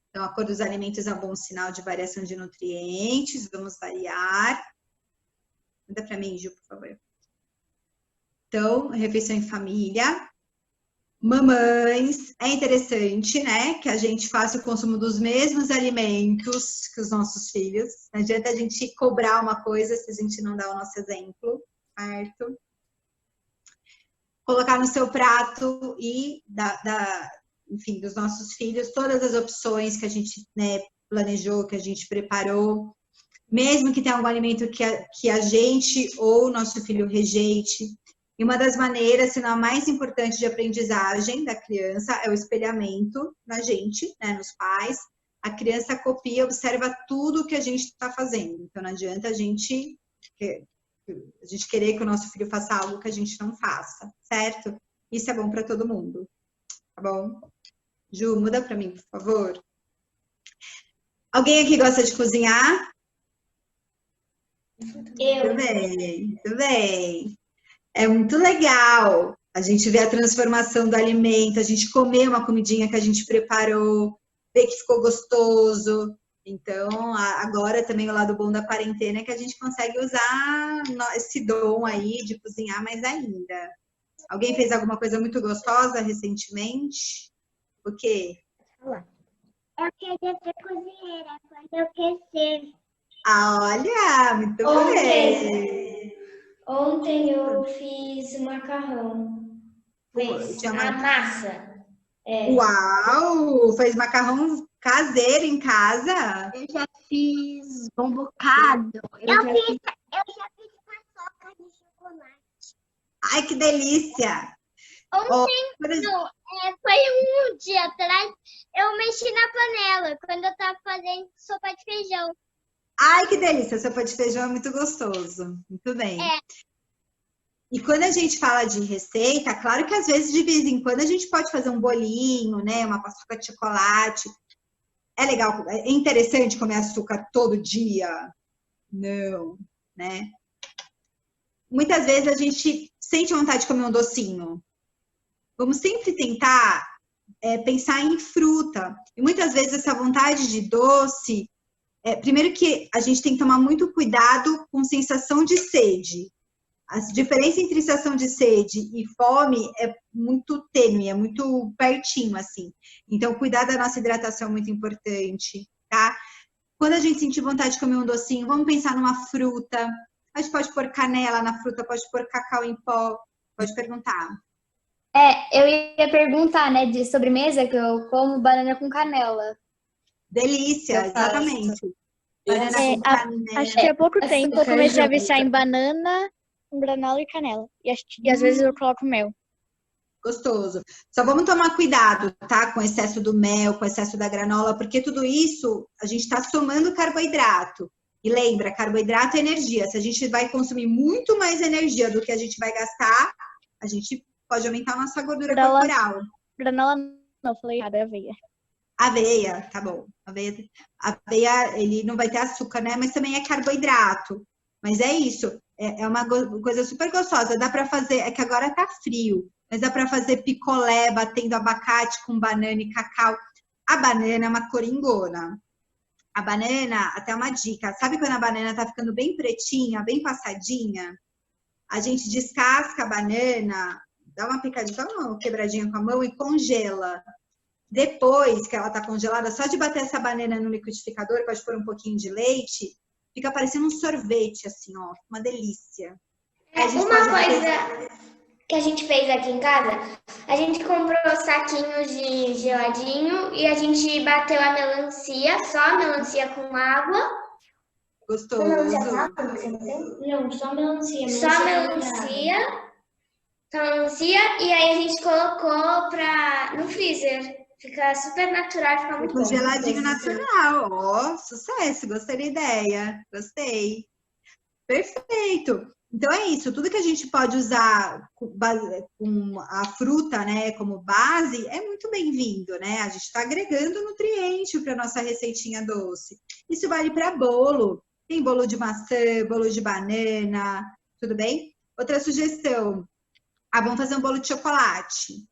Então, a cor dos alimentos é um bom sinal de variação de nutrientes, vamos variar. Muda pra mim, Ju, por favor. Então, refeição em família. Mamães, é interessante, né, que a gente faça o consumo dos mesmos alimentos que os nossos filhos. Não adianta a gente cobrar uma coisa se a gente não dá o nosso exemplo, certo? Colocar no seu prato e enfim, dos nossos filhos todas as opções que a gente, né, planejou, que a gente preparou. Mesmo que tenha algum alimento que a gente ou o nosso filho rejeite. E uma das maneiras, se não a mais importante de aprendizagem da criança é o espelhamento na gente, né, nos pais. A criança copia, observa tudo que a gente está fazendo. Então, não adianta a gente querer que o nosso filho faça algo que a gente não faça, certo? Isso é bom para todo mundo, tá bom? Ju, muda para mim, por favor. Alguém aqui gosta de cozinhar? Eu. Tudo bem. É muito legal a gente ver a transformação do alimento, a gente comer uma comidinha que a gente preparou, ver que ficou gostoso. Então, agora também o lado bom da quarentena é que a gente consegue usar esse dom aí de cozinhar mais ainda. Alguém fez alguma coisa muito gostosa recentemente? O quê? Eu queria ser cozinheira quando eu crescer. Olha, muito bem. Ontem eu fiz macarrão. Fez a massa. Uau! Fez macarrão caseiro em casa? Eu já fiz bombocado. Eu já fiz paçoca de chocolate. Ai, que delícia! Ontem, foi um dia atrás, eu mexi na panela, quando eu tava fazendo sopa de feijão. Ai, que delícia! Sopa de feijão é muito gostoso. Muito bem. E quando a gente fala de receita, claro que às vezes, de vez em quando, a gente pode fazer um bolinho, né? Uma paçoca de chocolate. É legal, é interessante comer açúcar todo dia? Não, né? Muitas vezes a gente sente vontade de comer um docinho. Vamos sempre tentar pensar em fruta. E muitas vezes essa vontade de doce, primeiro que a gente tem que tomar muito cuidado com sensação de sede. A diferença entre sensação de sede e fome é muito tênue, é muito pertinho, assim. Então, cuidar da nossa hidratação é muito importante, tá? Quando a gente sentir vontade de comer um docinho, vamos pensar numa fruta. A gente pode pôr canela na fruta, pode pôr cacau em pó, pode perguntar. Eu ia perguntar, né, de sobremesa, que eu como banana com canela. Delícia, exatamente. Banana com canela. Acho que há pouco tempo eu comecei a viciar em banana, com granola e canela. E às vezes eu coloco mel. Gostoso. Só vamos tomar cuidado, tá? Com o excesso do mel, com o excesso da granola, porque tudo isso a gente está somando carboidrato. E lembra, carboidrato é energia. Se a gente vai consumir muito mais energia do que a gente vai gastar, a gente pode aumentar a nossa gordura corporal. Granola não, falei errado, é aveia. Aveia, tá bom. Aveia, ele não vai ter açúcar, né? Mas também é carboidrato. Mas é isso. É uma coisa super gostosa. Dá para fazer, é que agora tá frio, mas dá para fazer picolé batendo abacate com banana e cacau. A banana é uma coringona. A banana, até uma dica, sabe quando a banana tá ficando bem pretinha, bem passadinha? A gente descasca a banana, dá uma picadinha, só uma quebradinha com a mão e congela. Depois que ela tá congelada, só de bater essa banana no liquidificador, pode pôr um pouquinho de leite, fica parecendo um sorvete, assim, ó, uma delícia. Uma coisa que a gente fez aqui em casa, a gente comprou saquinhos de geladinho e a gente bateu a melancia, só a melancia com água. Gostoso. Não, só melancia. Só melancia, e aí a gente colocou no freezer. Fica super natural, fica muito bom. Geladinho natural, ó, sucesso, gostei da ideia, gostei. Perfeito. Então é isso, tudo que a gente pode usar com a fruta, né, como base, é muito bem-vindo, né? A gente está agregando nutriente para nossa receitinha doce. Isso vale para bolo. Tem bolo de maçã, bolo de banana, tudo bem? Outra sugestão. Vamos fazer um bolo de chocolate.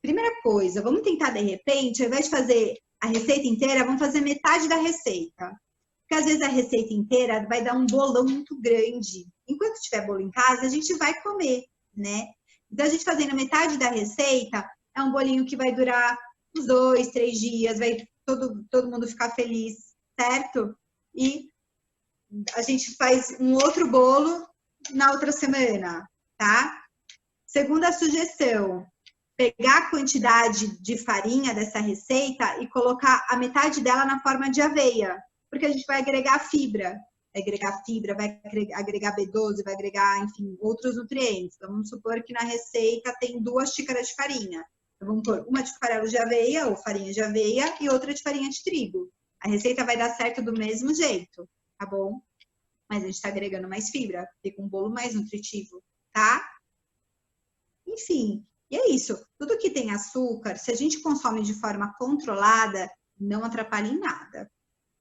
Primeira coisa, vamos tentar, de repente, ao invés de fazer a receita inteira, vamos fazer metade da receita. Porque às vezes a receita inteira vai dar um bolão muito grande. Enquanto tiver bolo em casa, a gente vai comer, né? Então, a gente fazendo metade da receita, é um bolinho que vai durar uns 2, 3 dias, vai todo mundo ficar feliz, certo? E a gente faz um outro bolo na outra semana, tá? Segunda sugestão, pegar a quantidade de farinha dessa receita e colocar a metade dela na forma de aveia, porque a gente vai agregar fibra, vai agregar B12, vai agregar, enfim, outros nutrientes. Então, vamos supor que na receita tem 2 xícaras de farinha. Então, vamos pôr uma de farelo de aveia, ou farinha de aveia, e outra de farinha de trigo. A receita vai dar certo do mesmo jeito, tá bom? Mas a gente tá agregando mais fibra, fica um bolo mais nutritivo, tá? Enfim, e é isso. Tudo que tem açúcar, se a gente consome de forma controlada, não atrapalha em nada.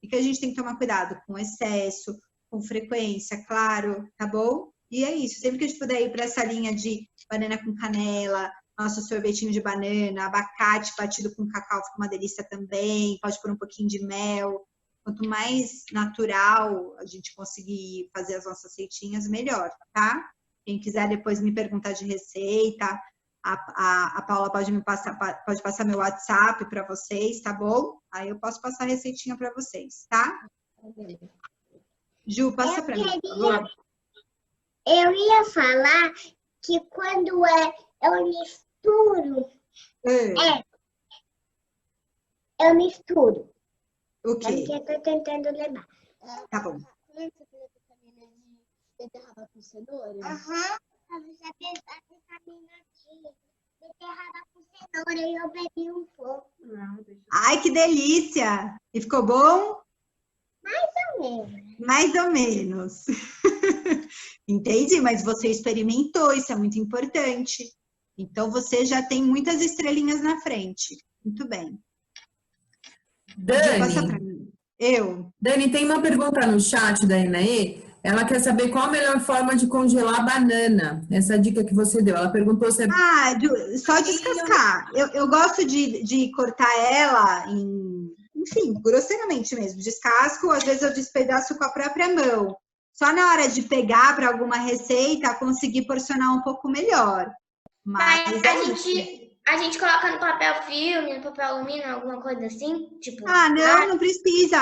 E que a gente tem que tomar cuidado com excesso, com frequência, claro, tá bom? E é isso. Sempre que a gente puder ir para essa linha de banana com canela, nosso sorvetinho de banana, abacate batido com cacau fica uma delícia também. Pode pôr um pouquinho de mel. Quanto mais natural a gente conseguir fazer as nossas receitinhas, melhor, tá? Quem quiser depois me perguntar de receita, a Paula pode passar meu WhatsApp para vocês, tá bom? Aí eu posso passar a receitinha para vocês, tá? Ju, passa para mim, por favor. Eu ia falar que quando eu misturo, eu misturo. O quê? É porque eu tô tentando lembrar. Tá bom. Beterraba com cenoura? Aham. Você fez a vitamina D. Beterraba com cenoura e eu bebi um pouco. Ai, que delícia! E ficou bom? Mais ou Mais ou menos. Entendi, mas você experimentou, isso é muito importante. Então, você já tem muitas estrelinhas na frente. Muito bem. Passa pra mim. Dani, tem uma pergunta no chat da Inaê. Ela quer saber qual a melhor forma de congelar a banana. Essa dica que você deu. Ela perguntou se é... Só descascar. Eu gosto de cortar ela enfim, grosseiramente mesmo. Descasco, às vezes eu despedaço com a própria mão. Só na hora de pegar para alguma receita, conseguir porcionar um pouco melhor. Mas a gente coloca no papel filme, no papel alumínio, alguma coisa assim? Tipo, não precisa.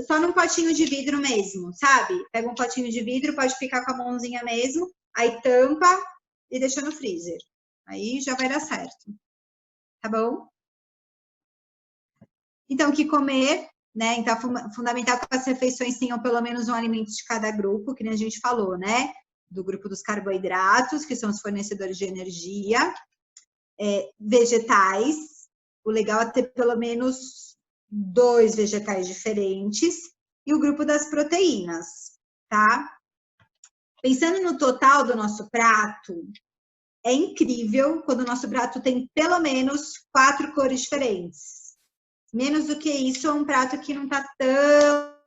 Só num potinho de vidro mesmo, sabe? Pega um potinho de vidro, pode ficar com a mãozinha mesmo, aí tampa e deixa no freezer. Aí já vai dar certo. Tá bom? Então, o que comer, né? Então, é fundamental que as refeições tenham pelo menos um alimento de cada grupo, que nem a gente falou, né? Do grupo dos carboidratos, que são os fornecedores de energia. Vegetais, o legal é ter pelo menos 2 vegetais diferentes, e o grupo das proteínas, tá? Pensando no total do nosso prato, é incrível quando o nosso prato tem pelo menos 4 cores diferentes. Menos do que isso, é um prato que não tá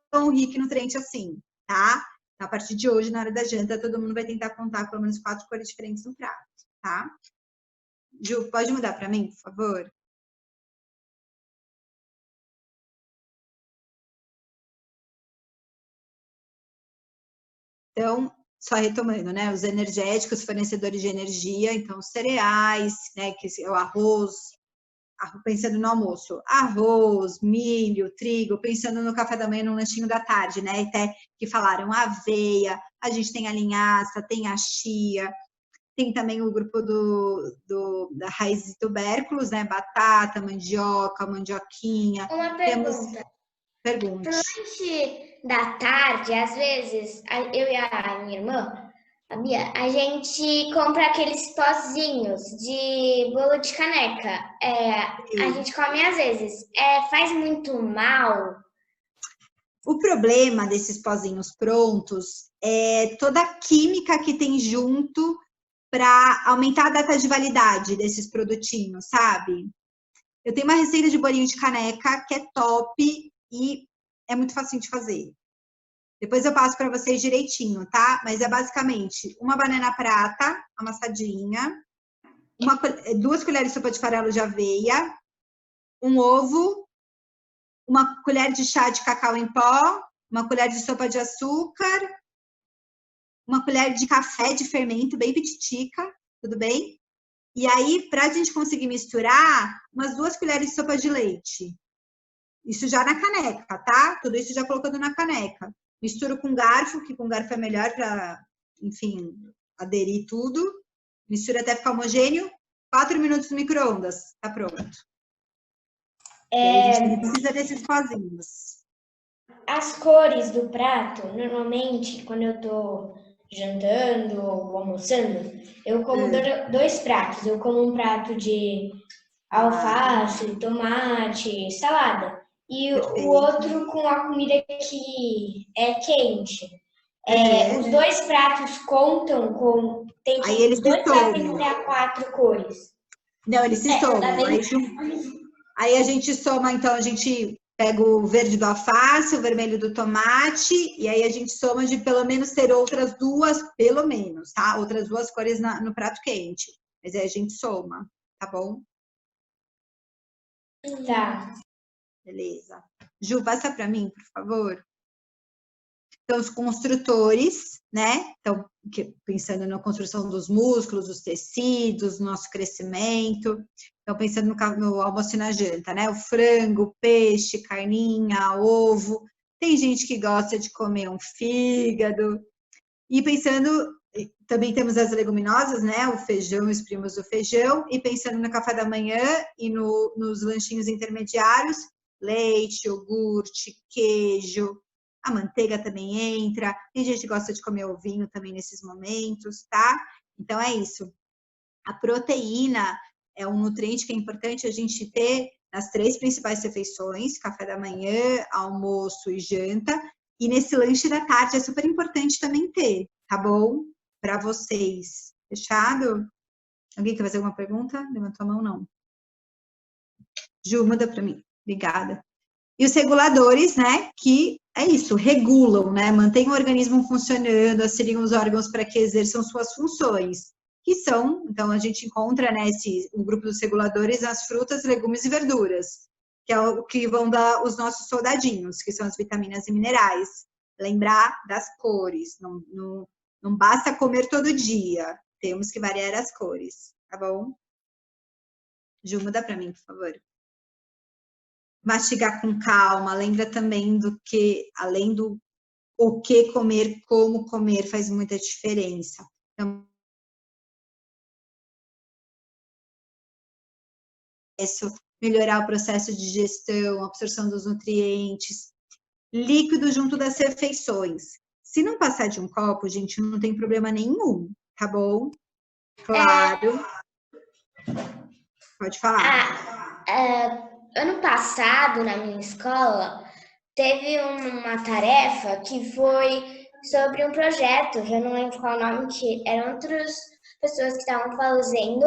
tão rico em nutriente assim, tá? A partir de hoje, na hora da janta, todo mundo vai tentar contar pelo menos 4 cores diferentes no prato, tá? Ju, pode mudar para mim, por favor? Então, só retomando, né? Os energéticos, fornecedores de energia, então os cereais, né? Que é o arroz, pensando no almoço, arroz, milho, trigo, pensando no café da manhã, no lanchinho da tarde, né? Até que falaram aveia, a gente tem a linhaça, tem a chia. Tem também o grupo da raiz e tubérculos, né? Batata, mandioca, mandioquinha. Uma pergunta. Pergunte. No lanche da tarde, às vezes, eu e a minha irmã, a Bia, a gente compra aqueles pozinhos de bolo de caneca. A gente come às vezes. Faz muito mal? O problema desses pozinhos prontos é toda a química que tem junto para aumentar a data de validade desses produtinhos, sabe? Eu tenho uma receita de bolinho de caneca que é top e é muito fácil de fazer. Depois eu passo para vocês direitinho, tá? Mas é basicamente uma banana prata amassadinha, 2 colheres de sopa de farelo de aveia, um ovo, uma colher de chá de cacau em pó, uma colher de sopa de açúcar, uma colher de café de fermento, bem pititica, tudo bem? E aí, para a gente conseguir misturar, umas 2 colheres de sopa de leite. Isso já na caneca, tá? Tudo isso já colocando na caneca. Misturo com garfo, que com garfo é melhor para, enfim, aderir tudo. Mistura até ficar homogêneo. 4 minutos no micro-ondas, tá pronto. E aí a gente não precisa desses pozinhos. As cores do prato, normalmente, quando eu tô jantando ou almoçando, eu como 2 pratos. Eu como um prato de alface, tomate, salada. E o outro com a comida que é quente. Os 2 pratos contam com... Aí eles se somam. Tem que ter 4 cores. Não, eles se somam. Aí a gente soma, então, a gente pega o verde do alface, o vermelho do tomate, e aí a gente soma de pelo menos ter outras 2, pelo menos, tá? Outras 2 cores no prato quente. Mas aí a gente soma, tá bom? Tá. Beleza. Ju, passa para mim, por favor. Então, os construtores, né? Então, pensando na construção dos músculos, dos tecidos, nosso crescimento. Então, pensando no almoço e na janta, né? O frango, o peixe, carninha, ovo. Tem gente que gosta de comer um fígado. E pensando, também temos as leguminosas, né? O feijão, os primos do feijão. E pensando no café da manhã e nos lanchinhos intermediários, leite, iogurte, queijo. A manteiga também entra. Tem gente que gosta de comer ovinho também nesses momentos, tá? Então, é isso. A proteína é um nutriente que é importante a gente ter nas 3 principais refeições, café da manhã, almoço e janta. E nesse lanche da tarde é super importante também ter, tá bom? Para vocês. Fechado? Alguém quer fazer alguma pergunta? Levantou a mão, não. Ju, manda para mim. Obrigada. E os reguladores, né, que é isso, regulam, né, mantêm o organismo funcionando, auxiliam os órgãos para que exerçam suas funções, que são, então a gente encontra, né, o grupo dos reguladores nas frutas, legumes e verduras, que é o que vão dar os nossos soldadinhos, que são as vitaminas e minerais. Lembrar das cores, não basta comer todo dia, temos que variar as cores, tá bom? Ju, muda para mim, por favor. Mastigar com calma, lembra também do que, além do o que comer, como comer faz muita diferença. Então, melhorar o processo de digestão, absorção dos nutrientes, líquido junto das refeições. Se não passar de um copo, gente, não tem problema nenhum, tá bom? Claro. Pode falar. Ano passado, na minha escola, teve uma tarefa que foi sobre um projeto, que eu não lembro qual o nome, que eram outras pessoas que estavam fazendo,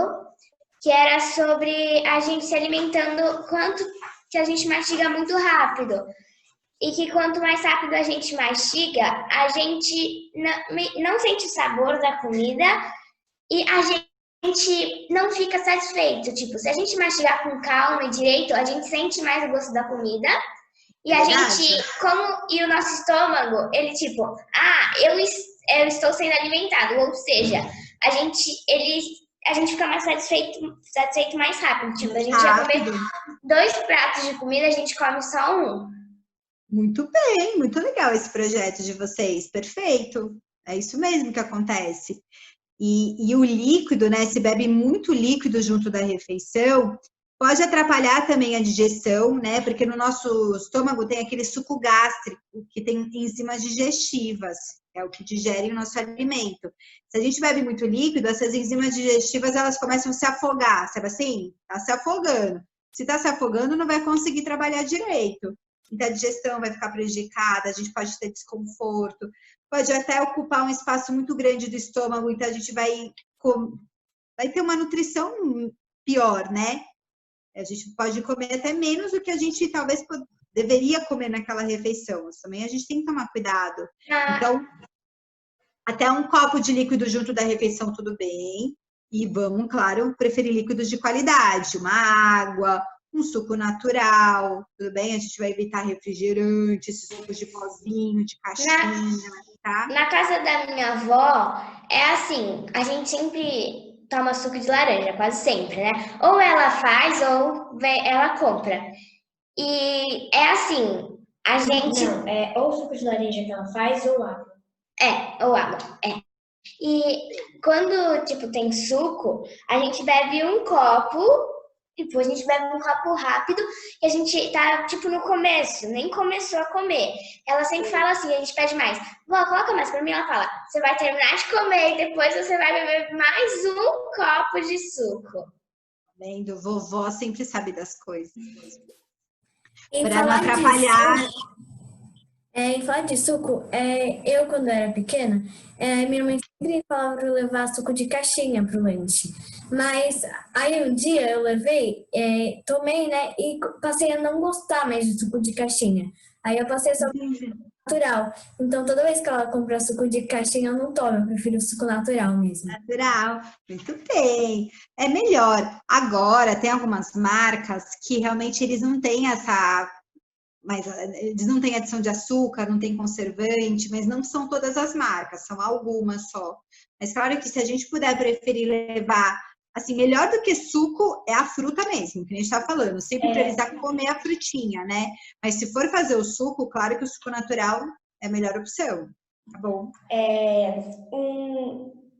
que era sobre a gente se alimentando, quanto que a gente mastiga muito rápido. E que quanto mais rápido a gente mastiga, a gente não sente o sabor da comida e a gente não fica satisfeito. Tipo, se a gente mastigar com calma e direito, a gente sente mais o gosto da comida. E a gente, e o nosso estômago, ele tipo, eu estou sendo alimentado. Ou seja, a gente fica mais satisfeito mais rápido. Tipo, a gente vai comer 2 pratos de comida, a gente come só um. Muito bem, muito legal esse projeto de vocês, perfeito. É isso mesmo que acontece. E o líquido, né, se bebe muito líquido junto da refeição, pode atrapalhar também a digestão, né, porque no nosso estômago tem aquele suco gástrico, que tem enzimas digestivas, que é o que digere o nosso alimento. Se a gente bebe muito líquido, essas enzimas digestivas, elas começam a se afogar, sabe assim? Tá se afogando. Se tá se afogando, não vai conseguir trabalhar direito. Então, a digestão vai ficar prejudicada, a gente pode ter desconforto, pode até ocupar um espaço muito grande do estômago, então a gente vai ter uma nutrição pior, né? A gente pode comer até menos do que a gente talvez deveria comer naquela refeição. Mas também a gente tem que tomar cuidado. Então, até um copo de líquido junto da refeição, tudo bem. E vamos, claro, preferir líquidos de qualidade, uma água, um suco natural, tudo bem? A gente vai evitar refrigerante, esses sucos de pozinho, de caixinha, tá? Na casa da minha avó, é assim, a gente sempre toma suco de laranja, quase sempre, né? Ou ela faz ou ela compra. E é assim, a gente... Não, é ou suco de laranja que ela faz ou água. Ou água, E quando, tipo, tem suco, a gente bebe um copo... Depois a gente bebe um copo rápido e a gente tá, tipo, no começo, nem começou a comer. Ela sempre fala assim, a gente pede mais. Vó, coloca mais pra mim. Ela fala, você vai terminar de comer e depois você vai beber mais um copo de suco. Vendo, vovó sempre sabe das coisas. Pra não atrapalhar. Em falar de suco, eu quando era pequena, minha mãe sempre falava para eu levar suco de caixinha pro lanche. Mas aí um dia eu levei, tomei, né, e passei a não gostar mais de suco de caixinha. Aí eu passei só natural. Então toda vez que ela compra suco de caixinha eu não tomo, eu prefiro o suco natural mesmo. Natural, muito bem. É melhor. Agora tem algumas marcas que realmente eles não têm mas eles não têm adição de açúcar, não tem conservante, mas não são todas as marcas, são algumas só. Mas claro que se a gente puder preferir levar, assim, melhor do que suco é a fruta mesmo, que a gente está falando, sempre priorizar comer a frutinha, né? Mas se for fazer o suco, claro que o suco natural é a melhor opção, tá bom?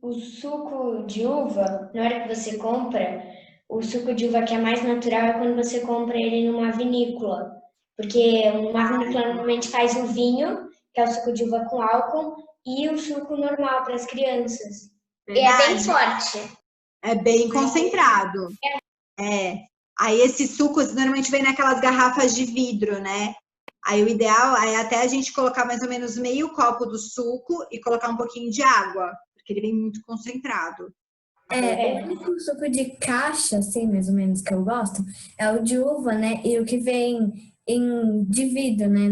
O suco de uva, na hora que você compra, o suco de uva que é mais natural é quando você compra ele numa vinícola. Porque uma vinícola normalmente faz o vinho, que é o suco de uva com álcool, e o suco normal para as crianças. Verdade. E é bem forte. É bem concentrado. Aí esses sucos normalmente vem naquelas garrafas de vidro, né? Aí o ideal é até a gente colocar mais ou menos meio copo do suco e colocar um pouquinho de água, porque ele vem muito concentrado. O único suco de caixa, assim, mais ou menos, que eu gosto, é o de uva, né? E o que vem de vidro, né?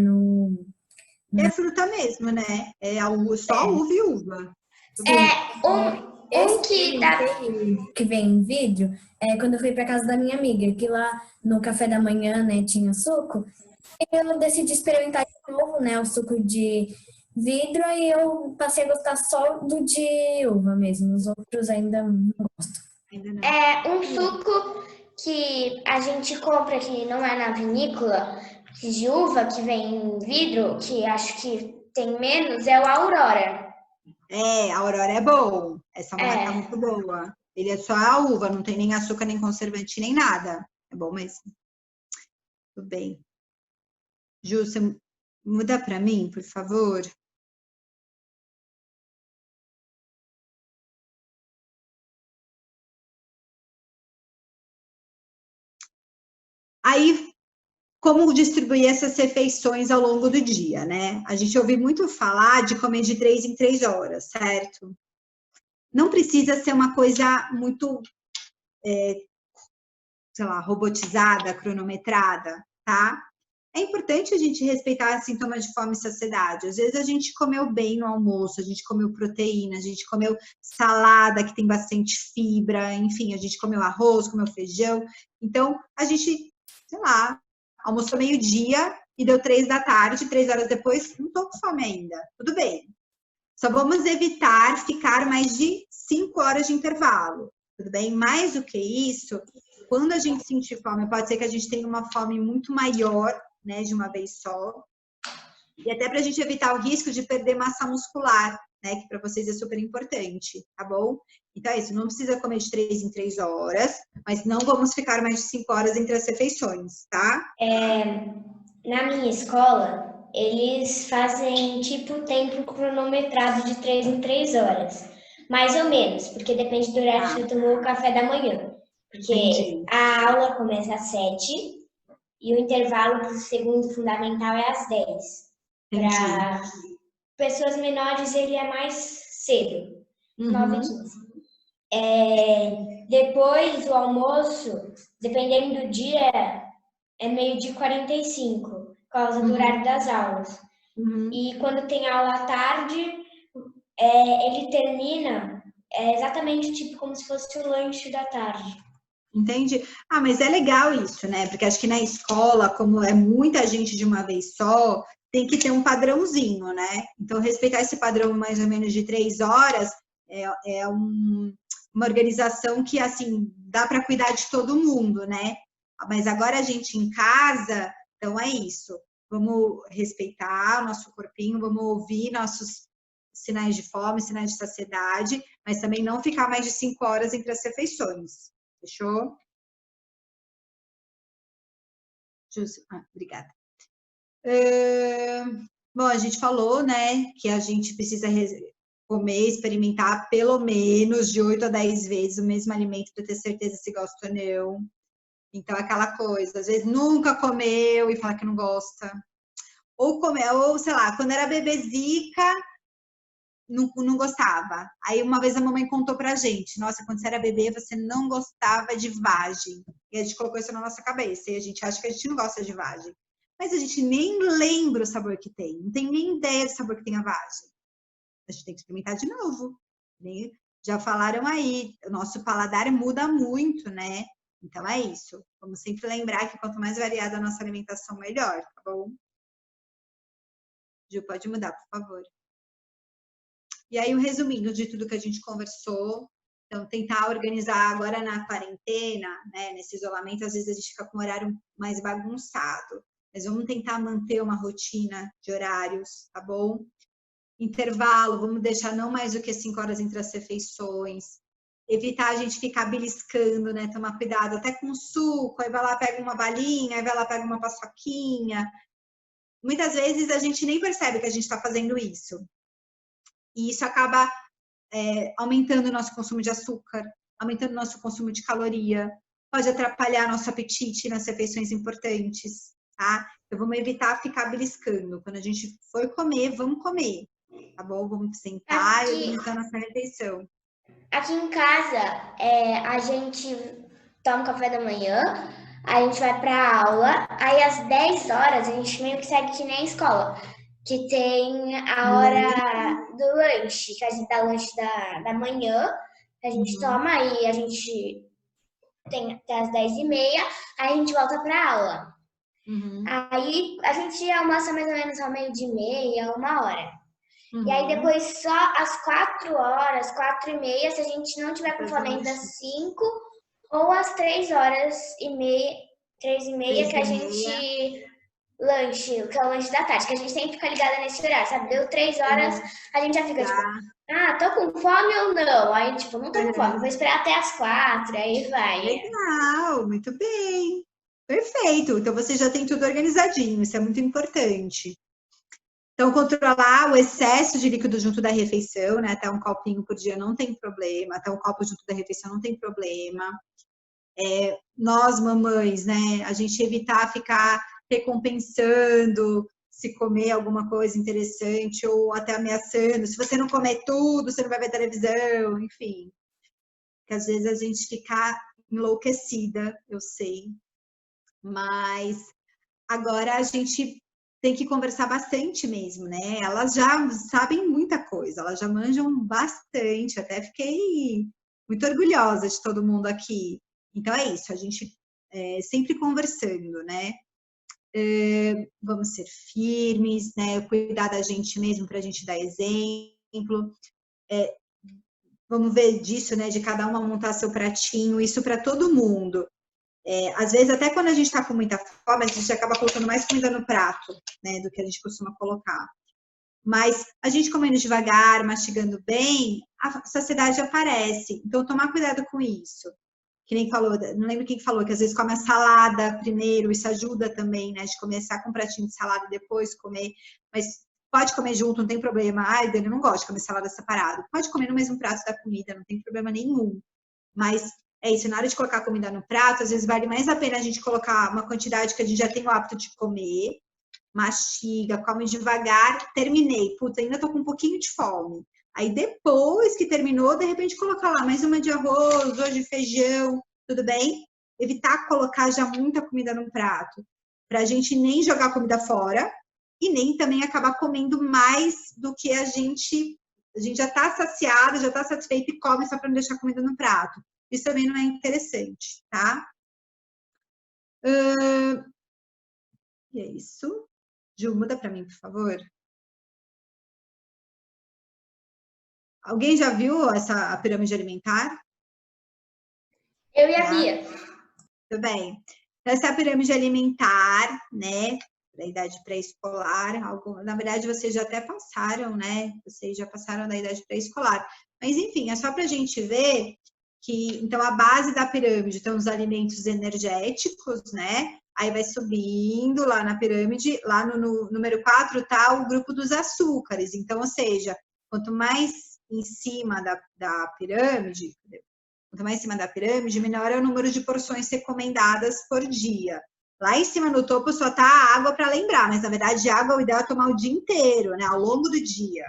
É fruta mesmo, né? Só uva e uva. Que vem em vidro, quando eu fui para casa da minha amiga, que lá no café da manhã, né, tinha suco, e eu decidi experimentar de novo, né, o suco de vidro, e eu passei a gostar só do de uva mesmo, os outros ainda não gosto. Um suco que a gente compra, que não é na vinícola, de uva, que vem em vidro, que acho que tem menos, é o Aurora. A Aurora é bom. Essa marca é muito boa. Ele é só a uva, não tem nem açúcar, nem conservante, nem nada. É bom mesmo. Tudo bem. Ju, você muda para mim, por favor? Aí, como distribuir essas refeições ao longo do dia, né? A gente ouve muito falar de comer de 3 em 3 horas, certo? Não precisa ser uma coisa muito, sei lá, robotizada, cronometrada, tá? É importante a gente respeitar sintomas de fome e saciedade. Às vezes a gente comeu bem no almoço, a gente comeu proteína, a gente comeu salada que tem bastante fibra, enfim, a gente comeu arroz, comeu feijão. Então, a gente, sei lá, almoçou meio-dia e deu 3 da tarde, 3 horas depois, não tô com fome ainda. Tudo bem. Só vamos evitar ficar mais de 5 horas de intervalo. Tudo bem? Mais do que isso, quando a gente sentir fome, pode ser que a gente tenha uma fome muito maior, né, de uma vez só. E até para a gente evitar o risco de perder massa muscular, né, que para vocês é super importante, tá bom? Então é isso, não precisa comer de 3 em 3 horas, mas não vamos ficar mais de 5 horas entre as refeições, tá? Na minha escola, eles fazem tipo tempo cronometrado de 3 em 3 horas. Mais ou menos, porque depende do horário que você tomou o café da manhã. Porque a aula começa às 7 e o intervalo do segundo fundamental é às 10. Para pessoas menores, ele é mais cedo, 9h15. Depois do almoço, dependendo do dia, é 12h45, por causa do horário das aulas. E quando tem aula à tarde, ele termina exatamente tipo como se fosse o lanche da tarde. Entendi. Mas é legal isso, né? Porque acho que na escola, como é muita gente de uma vez só, tem que ter um padrãozinho, né? Então, respeitar esse padrão mais ou menos de 3 horas é uma organização que, assim, dá para cuidar de todo mundo, né? Mas agora a gente em casa, então é isso. Vamos respeitar o nosso corpinho, vamos ouvir nossos sinais de fome, sinais de saciedade, mas também não ficar mais de 5 horas entre as refeições. Fechou? Obrigada. Bom, a gente falou, né, que a gente precisa comer, experimentar pelo menos de 8 a 10 vezes o mesmo alimento para ter certeza se gosta ou não. Então, aquela coisa, às vezes nunca comeu e fala que não gosta. Ou sei lá, quando era bebezica, não gostava. Aí uma vez a mamãe contou pra gente, nossa, quando você era bebê, você não gostava de vagem. E a gente colocou isso na nossa cabeça, e a gente acha que a gente não gosta de vagem. Mas a gente nem lembra o sabor que tem, não tem nem ideia do sabor que tem a vagem. A gente tem que experimentar de novo. Já falaram aí, o nosso paladar muda muito, né? Então é isso. Vamos sempre lembrar que quanto mais variada a nossa alimentação, melhor, tá bom? Ju, pode mudar, por favor. E aí, um resumindo de tudo que a gente conversou. Então, tentar organizar agora na quarentena, né, nesse isolamento, às vezes a gente fica com um horário mais bagunçado. Mas vamos tentar manter uma rotina de horários, tá bom? Intervalo, vamos deixar não mais do que 5 horas entre as refeições. Evitar a gente ficar beliscando, né? Tomar cuidado até com o suco, aí vai lá, pega uma balinha, aí vai lá, pega uma paçoquinha. Muitas vezes a gente nem percebe que a gente está fazendo isso. E isso acaba aumentando o nosso consumo de açúcar, aumentando o nosso consumo de caloria, pode atrapalhar nosso apetite nas refeições importantes, tá? Então, vamos evitar ficar beliscando. Quando a gente for comer, vamos comer, tá bom? Vamos sentar e organizar nossa refeição. Aqui em casa, a gente toma café da manhã, a gente vai pra aula, aí às 10 horas a gente meio que segue que nem a escola, que tem a hora do lanche, que a gente dá lanche da manhã, que a gente toma, aí a gente tem até às 10h30, aí a gente volta pra aula. Aí a gente almoça mais ou menos ao 12h30, 1h. E aí depois só às 4 horas, 4h30, se a gente não tiver com fome às 5, ou às 3h30, 3h30, que a gente lanche, que é o lanche da tarde, que a gente sempre fica ligada nesse horário, sabe? Deu 3 horas, a gente já fica tipo, tô com fome ou não? Aí, tipo, não tô com fome, vou esperar até às 4, aí vai. Legal, muito bem. Perfeito, então você já tem tudo organizadinho, isso é muito importante. Então, controlar o excesso de líquido junto da refeição, né? Até um copinho por dia não tem problema, até um copo junto da refeição não tem problema. Nós, mamães, né? A gente evitar ficar recompensando se comer alguma coisa interessante ou até ameaçando. Se você não comer tudo, você não vai ver televisão, enfim. Porque às vezes a gente fica enlouquecida, eu sei. Mas agora a gente tem que conversar bastante mesmo, né? Elas já sabem muita coisa, elas já manjam bastante, até fiquei muito orgulhosa de todo mundo aqui. Então é isso, a gente sempre conversando, né? Vamos ser firmes, né? Cuidar da gente mesmo para a gente dar exemplo. Vamos ver disso, né? De cada uma montar seu pratinho, isso para todo mundo. Às vezes, até quando a gente está com muita fome, a gente acaba colocando mais comida no prato, né, do que a gente costuma colocar. Mas a gente comendo devagar, mastigando bem, a saciedade aparece. Então, tomar cuidado com isso. Que nem falou, não lembro quem falou, que às vezes come a salada primeiro, isso ajuda também, né, de começar com um pratinho de salada e depois comer. Mas pode comer junto, não tem problema. Ai, Dani, eu não gosto de comer salada separado. Pode comer no mesmo prato da comida, não tem problema nenhum. Mas é isso, na hora de colocar a comida no prato, às vezes vale mais a pena a gente colocar uma quantidade que a gente já tem o hábito de comer, mastiga, come devagar, terminei, putz, ainda tô com um pouquinho de fome. Aí depois que terminou, de repente colocar lá mais uma de arroz, ou de feijão, tudo bem? Evitar colocar já muita comida no prato, pra gente nem jogar a comida fora e nem também acabar comendo mais do que a gente já tá saciado, já tá satisfeito e come só pra não deixar a comida no prato. Isso também não é interessante, tá? E é isso. Ju, muda para mim, por favor. Alguém já viu a pirâmide alimentar? Eu e a Bia. Tudo bem. Essa é a pirâmide alimentar, né? Da idade pré-escolar. Na verdade, vocês já até passaram, né? Vocês já passaram da idade pré-escolar. Mas, enfim, é só para a gente ver que, então, a base da pirâmide estão os alimentos energéticos, né? Aí vai subindo lá na pirâmide, lá no número 4 tá o grupo dos açúcares. Então, ou seja, quanto mais em cima da pirâmide, menor é o número de porções recomendadas por dia. Lá em cima no topo só tá a água para lembrar, mas na verdade água o ideal é tomar o dia inteiro, né? Ao longo do dia.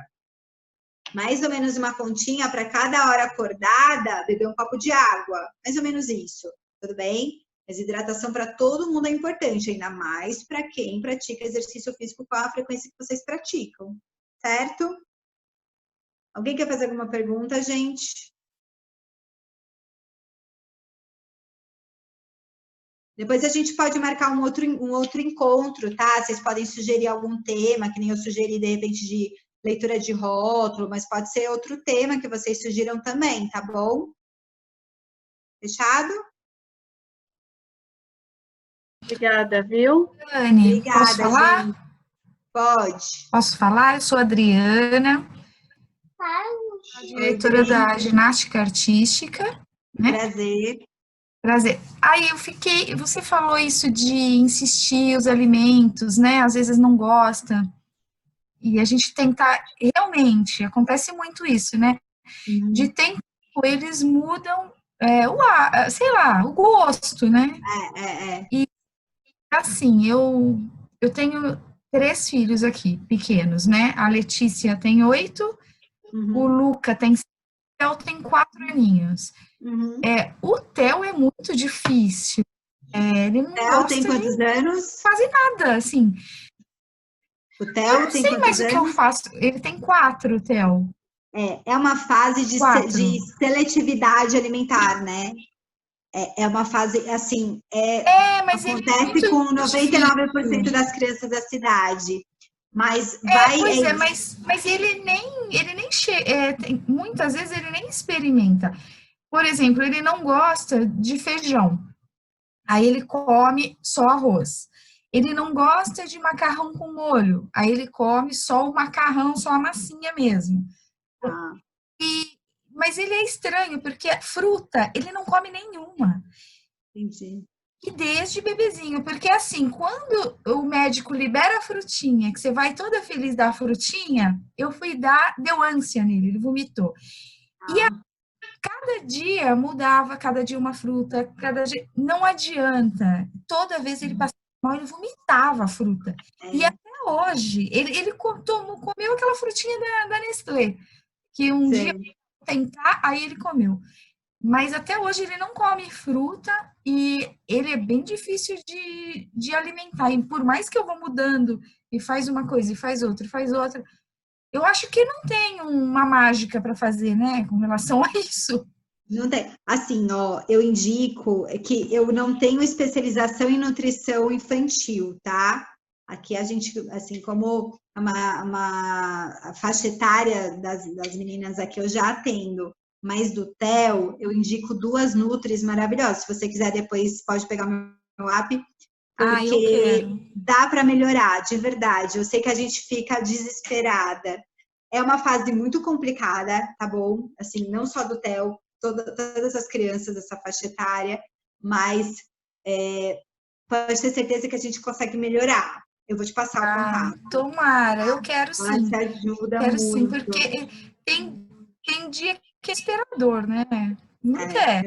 Mais ou menos uma continha para cada hora acordada, beber um copo de água. Mais ou menos isso, tudo bem? Mas hidratação para todo mundo é importante, ainda mais para quem pratica exercício físico com a frequência que vocês praticam, certo? Alguém quer fazer alguma pergunta, gente? Depois a gente pode marcar um outro encontro, tá? Vocês podem sugerir algum tema, que nem eu sugeri, de repente, de leitura de rótulo, mas pode ser outro tema que vocês sugiram também, tá bom? Fechado? Obrigada, viu? Dani, Obrigada, posso falar? gente. Pode. Posso falar? Eu sou a Adriana, a diretora da ginástica artística, né? Prazer. Prazer. Aí você falou isso de insistir os alimentos, né? Às vezes não gosta. E a gente tentar, realmente, acontece muito isso, né? De tempo, eles mudam, sei lá, o gosto, né? E Assim, eu tenho 3 filhos aqui, pequenos, né? A Letícia tem 8, o Luca tem 7, o Theo tem 4 aninhos. O Theo é muito difícil. Ele não Theo gosta tem quantos anos? quase nada, assim. O Theo não tem sei quantos mais o que eu anos? faço. Ele tem 4, o Theo. É uma fase de 4. seletividade alimentar, né? É uma fase, assim, mas ele é acontece muito com difícil. 99% das crianças da cidade. Mas mas ele nem chega. Muitas vezes ele nem experimenta. Por exemplo, ele não gosta de feijão. Aí ele come só arroz. Ele não gosta de macarrão com molho. Aí ele come só o macarrão, só a massinha mesmo. Mas ele é estranho, porque fruta, ele não come nenhuma. Entendi. E desde bebezinho, porque assim, quando o médico libera a frutinha, que você vai toda feliz dar a frutinha, eu fui dar, deu ânsia nele, ele vomitou. E cada dia mudava, cada dia uma fruta, cada dia... Não adianta. Toda vez ele passava mal, ele vomitava a fruta. E até hoje, ele comeu aquela frutinha da Nestlé, que um dia tentar, aí ele comeu. Mas até hoje ele não come fruta e ele é bem difícil de alimentar. E por mais que eu vou mudando e faz uma coisa e faz outra, eu acho que não tem uma mágica para fazer, né, com relação a isso. Não tem. Assim, ó, eu indico que eu não tenho especialização em nutrição infantil, tá? Aqui a gente, assim, como uma faixa etária das meninas aqui, eu já atendo. Mas do Theo, eu indico 2 nutris maravilhosas. Se você quiser depois, pode pegar meu app, porque dá para melhorar, de verdade. Eu sei que a gente fica desesperada. É uma fase muito complicada, tá bom? Assim, não só do Theo, todas as crianças dessa faixa etária, mas pode ter certeza que a gente consegue melhorar. Eu vou te passar o contato. Tomara, eu quero sim. Ela te ajuda quero muito. Sim, porque tem dia que é esperador, né? Não quer.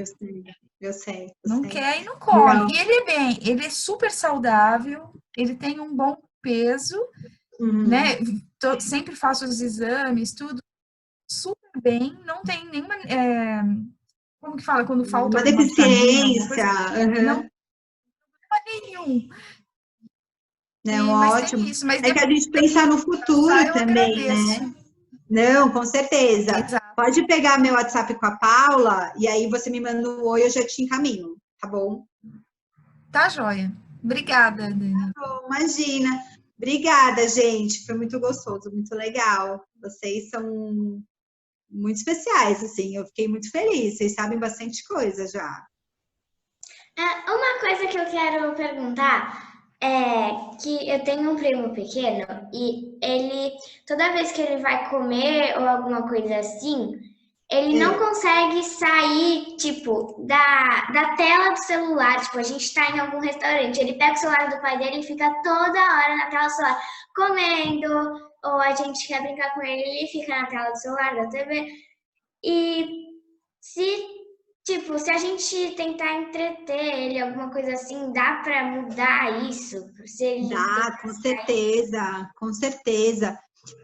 Eu sei. Não quer e não come. Não. E ele é super saudável, ele tem um bom peso, né? Sempre faço os exames, tudo super bem, não tem nenhuma... como que fala quando falta uma deficiência. Não nenhum. Ótimo. Isso, mas que a gente pensa no futuro também, né? Não, com certeza. Exato. Pode pegar meu WhatsApp com a Paula e aí você me manda um oi, eu já te encaminho, tá bom? Tá joia. Obrigada, Dani. Tá bom, imagina. Obrigada, gente. Foi muito gostoso, muito legal. Vocês são muito especiais, assim. Eu fiquei muito feliz. Vocês sabem bastante coisa já. Uma coisa que eu quero perguntar é que eu tenho um primo pequeno e ele, toda vez que ele vai comer ou alguma coisa assim, ele não consegue sair, tipo, da tela do celular. Tipo, a gente tá em algum restaurante, ele pega o celular do pai dele e fica toda hora na tela do celular, comendo, ou a gente quer brincar com ele, ele fica na tela do celular, da TV. E se a gente tentar entreter ele, alguma coisa assim, dá para mudar isso? Dá, com certeza, com certeza.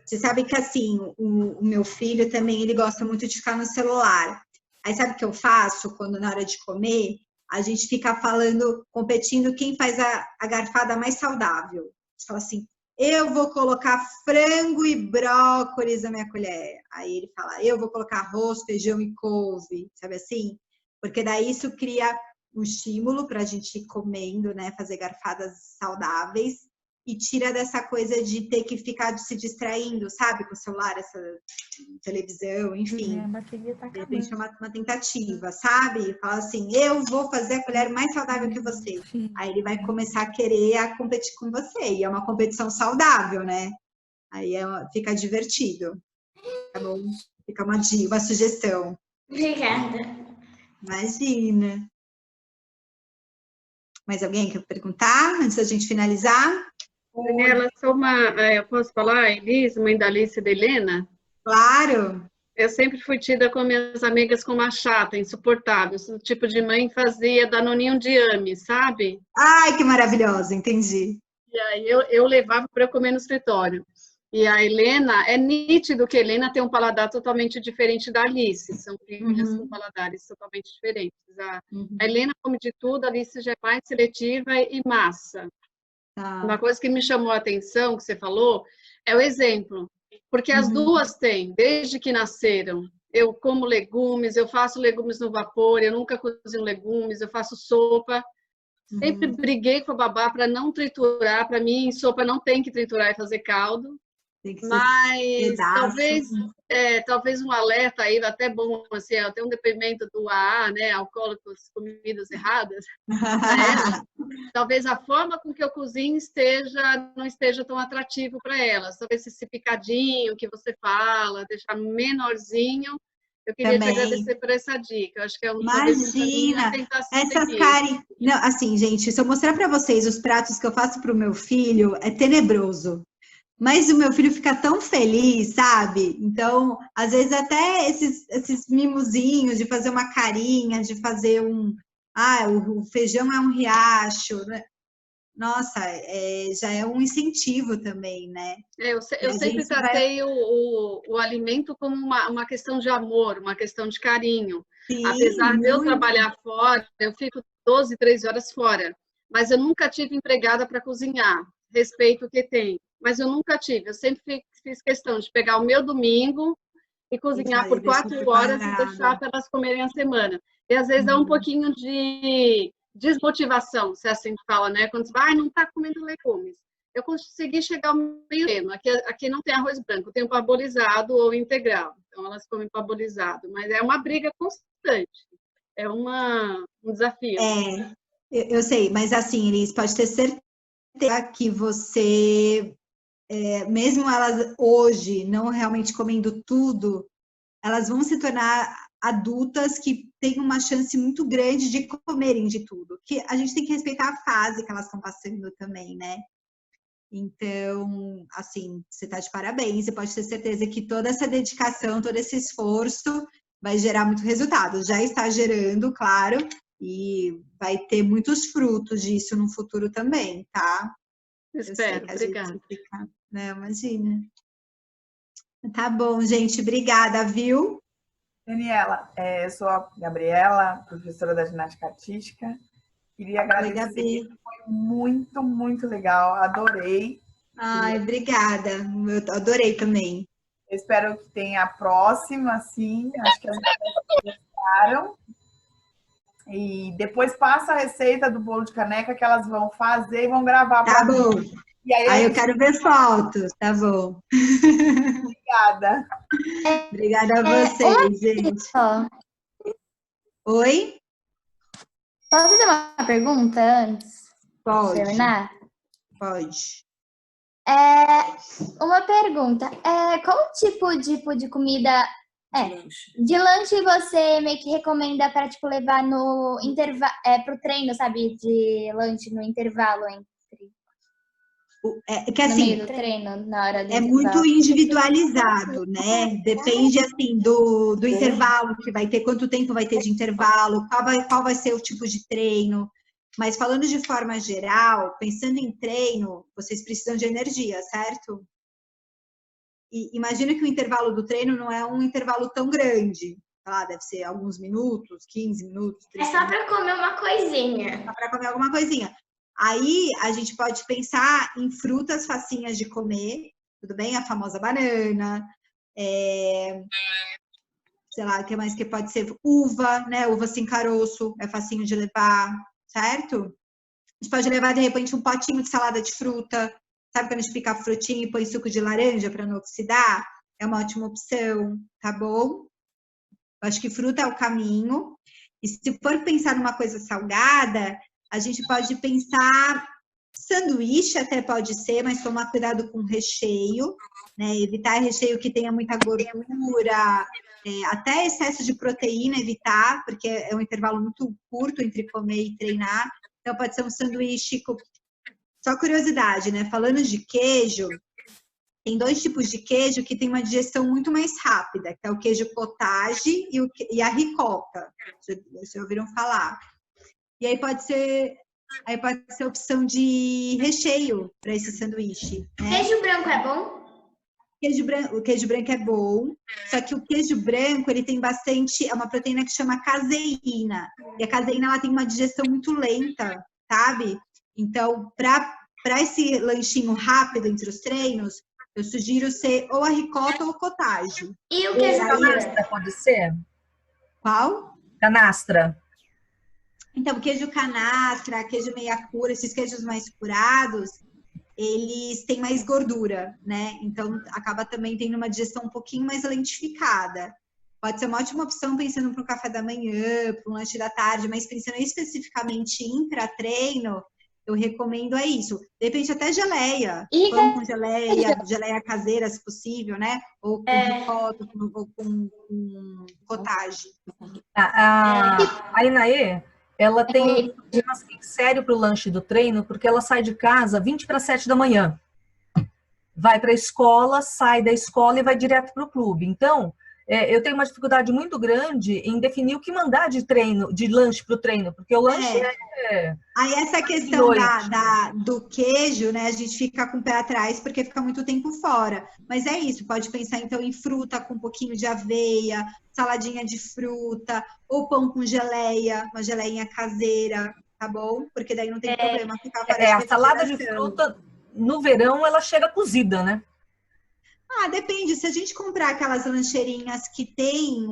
Você sabe que, assim, o meu filho também, ele gosta muito de ficar no celular. Aí sabe o que eu faço quando na hora de comer? A gente fica falando, competindo quem faz a garfada mais saudável. Você fala assim, eu vou colocar frango e brócolis na minha colher. Aí ele fala, eu vou colocar arroz, feijão e couve, sabe assim? Porque daí isso cria um estímulo para a gente ir comendo, né? Fazer garfadas saudáveis e tira dessa coisa de ter que ficar se distraindo, sabe? Com o celular, essa televisão, enfim. De repente é uma tentativa, sabe? Fala assim, eu vou fazer a colher mais saudável que você. Aí ele vai começar a querer competir com você. E é uma competição saudável, né? Aí fica divertido. Tá bom? Fica uma sugestão. Obrigada. Imagina. Mais alguém quer perguntar antes da gente finalizar? Daniela, eu posso falar, Elis, mãe da Alice e da Helena? Claro. Eu sempre fui tida com minhas amigas como uma chata, insuportável. Esse tipo de mãe que fazia danoninho de ame, sabe? Ai, que maravilhosa, entendi. E aí eu levava para eu comer no escritório. E a Helena, é nítido que a Helena tem um paladar totalmente diferente da Alice. São filhas com paladares totalmente diferentes. A Helena come de tudo, a Alice já é mais seletiva e massa. Uma coisa que me chamou a atenção, que você falou, é o exemplo. Porque as duas têm, desde que nasceram. Eu como legumes, eu faço legumes no vapor, eu nunca cozinho legumes, eu faço sopa. Sempre briguei com a babá para não triturar. Para mim, sopa não tem que triturar e fazer caldo. Mas talvez um alerta aí, até bom, assim, até um depoimento do AA, né, alcoólicos, comidas erradas, talvez a forma com que eu cozinho não esteja tão atrativo para elas. Talvez esse picadinho que você fala, deixar menorzinho. Eu queria te agradecer por essa dica. Eu acho que é Imagina, essas carinhas. Não, assim, gente, se eu mostrar para vocês os pratos que eu faço para o meu filho, é tenebroso. Mas o meu filho fica tão feliz, sabe? Então, às vezes até esses mimozinhos de fazer uma carinha, de fazer o feijão é um riacho, né? Nossa, já é um incentivo também, né? Eu sempre tratei o alimento como uma questão de amor, uma questão de carinho. Sim, apesar de eu trabalhar fora, eu fico 12, 13 horas fora. Mas eu nunca tive empregada para cozinhar. Respeito o que tem. Mas eu nunca tive. Eu sempre fiz questão de pegar o meu domingo e cozinhar por 4 horas e deixar para elas comerem a semana. E às vezes dá um pouquinho de desmotivação, se assim fala, né? Quando você vai, não está comendo legumes. Eu consegui chegar ao meio termo. Aqui não tem arroz branco, tem o parbolizado ou integral. Então elas comem parbolizado. Mas é uma briga constante. É um desafio. Eu sei, mas assim, Elis, pode ter certeza que você, mesmo elas hoje não realmente comendo tudo, elas vão se tornar adultas que têm uma chance muito grande de comerem de tudo. Que a gente tem que respeitar a fase que elas estão passando também, né? Então, assim, você está de parabéns. Você pode ter certeza que toda essa dedicação, todo esse esforço vai gerar muito resultado. Já está gerando, claro, e vai ter muitos frutos disso no futuro também, tá? Espero, obrigada. Não, imagina. Tá bom, gente, obrigada, viu? Daniela, eu sou a Gabriela, professora da ginástica artística. Queria agradecer, foi muito, muito legal, adorei. Ai, obrigada, eu adorei também. Eu espero que tenha a próxima, sim, acho que as pessoas gostaram. E depois passa a receita do bolo de caneca que elas vão fazer e vão gravar. Tá bom. E aí eu quero ver fotos, tá bom. Obrigada. Obrigada a vocês, gente. Oi? Posso fazer uma pergunta antes? Pode. Terminar? Pode. Uma pergunta. Qual tipo de comida... de lanche você meio que recomenda para tipo levar no intervalo, pro treino, sabe? De lanche no intervalo entre que assim, no meio do treino, na hora do intervalo. Muito individualizado, né? Depende assim do intervalo que vai ter, quanto tempo vai ter de intervalo, qual vai ser o tipo de treino. Mas falando de forma geral, pensando em treino, vocês precisam de energia, certo? E imagina que o intervalo do treino não é um intervalo tão grande. Deve ser alguns minutos, 15 minutos. É só para comer uma coisinha. Só para comer alguma coisinha. Aí a gente pode pensar em frutas facinhas de comer, tudo bem? A famosa banana, sei lá, o que mais que pode ser? Uva, né? Uva sem caroço, é facinho de levar, certo? A gente pode levar, de repente, um potinho de salada de fruta. Sabe quando a gente pica a frutinha e põe suco de laranja para não oxidar? É uma ótima opção, tá bom? Eu acho que fruta é o caminho. E se for pensar numa coisa salgada, a gente pode pensar... Sanduíche até pode ser, mas tomar cuidado com o recheio, né? Evitar recheio que tenha muita gordura, até excesso de proteína evitar, porque é um intervalo muito curto entre comer e treinar. Então pode ser um sanduíche... Só curiosidade, né? Falando de queijo, tem 2 tipos de queijo que tem uma digestão muito mais rápida, que é o queijo cottage e a ricota. Vocês ouviram falar? E aí pode ser opção de recheio para esse sanduíche. Né? Queijo branco é bom? O queijo branco é bom, só que o queijo branco, ele tem bastante, é uma proteína que chama caseína. E a caseína, ela tem uma digestão muito lenta, sabe? Então, para esse lanchinho rápido entre os treinos, eu sugiro ser ou a ricota ou o cottage. E o queijo canastra pode ser? Qual? Canastra. Então, queijo canastra, queijo meia cura, esses queijos mais curados, eles têm mais gordura, né? Então, acaba também tendo uma digestão um pouquinho mais lentificada. Pode ser uma ótima opção pensando para o café da manhã, para um lanche da tarde, mas pensando especificamente em intra-treino, eu recomendo isso. De repente, até geleia. Pão com geleia caseira, se possível, né? Ou com ricota, ou com cottage. A Inaê, ela tem um diagnóstico sério para o lanche do treino, porque ela sai de casa 20 para 7 da manhã. Vai para a escola, sai da escola e vai direto para o clube. Então, eu tenho uma dificuldade muito grande em definir o que mandar de treino, de lanche para o treino, porque o lanche Aí essa questão do queijo, né, a gente fica com o pé atrás porque fica muito tempo fora. Mas é isso, pode pensar então em fruta com um pouquinho de aveia, saladinha de fruta, ou pão com geleia, uma geleinha caseira, tá bom? Porque daí não tem problema ficar fora de a salada de fruta, no verão, ela chega cozida, né? Depende. Se a gente comprar aquelas lancheirinhas que tem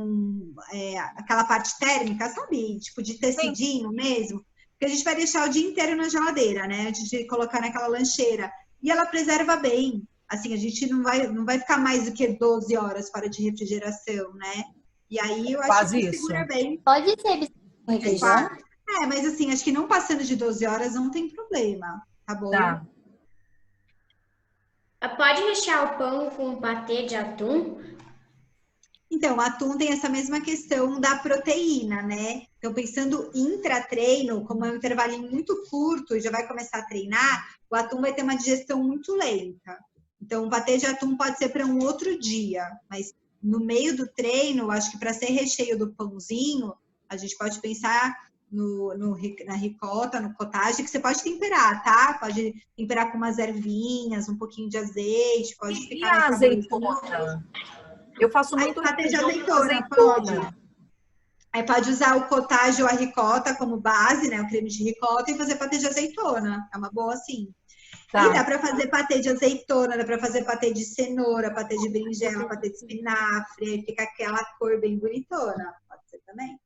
aquela parte térmica, sabe? Tipo de tecidinho mesmo, que a gente vai deixar o dia inteiro na geladeira, né? Antes de colocar naquela lancheira. E ela preserva bem. Assim, a gente não vai ficar mais do que 12 horas fora de refrigeração, né? E aí eu acho que segura bem. Pode ser requeijão? Mas assim, acho que não passando de 12 horas não tem problema, tá bom? Tá. Pode rechear o pão com patê de atum? Então, o atum tem essa mesma questão da proteína, né? Então, pensando intra-treino, como é um intervalinho muito curto e já vai começar a treinar, o atum vai ter uma digestão muito lenta. Então, o patê de atum pode ser para um outro dia, mas no meio do treino, acho que para ser recheio do pãozinho, a gente pode pensar na ricota, no cottage, que você pode temperar, tá? Pode temperar com umas ervinhas, um pouquinho de azeite, pode ficar... E a azeitona? Eu faço muito patê de azeitona, pode. Aí pode usar o cottage ou a ricota como base, né? O creme de ricota e fazer patê de azeitona. É uma boa, sim. Tá. E dá para fazer patê de azeitona, dá para fazer patê de cenoura, patê de berinjela, patê de espinafre, aí fica aquela cor bem bonitona. Pode ser também.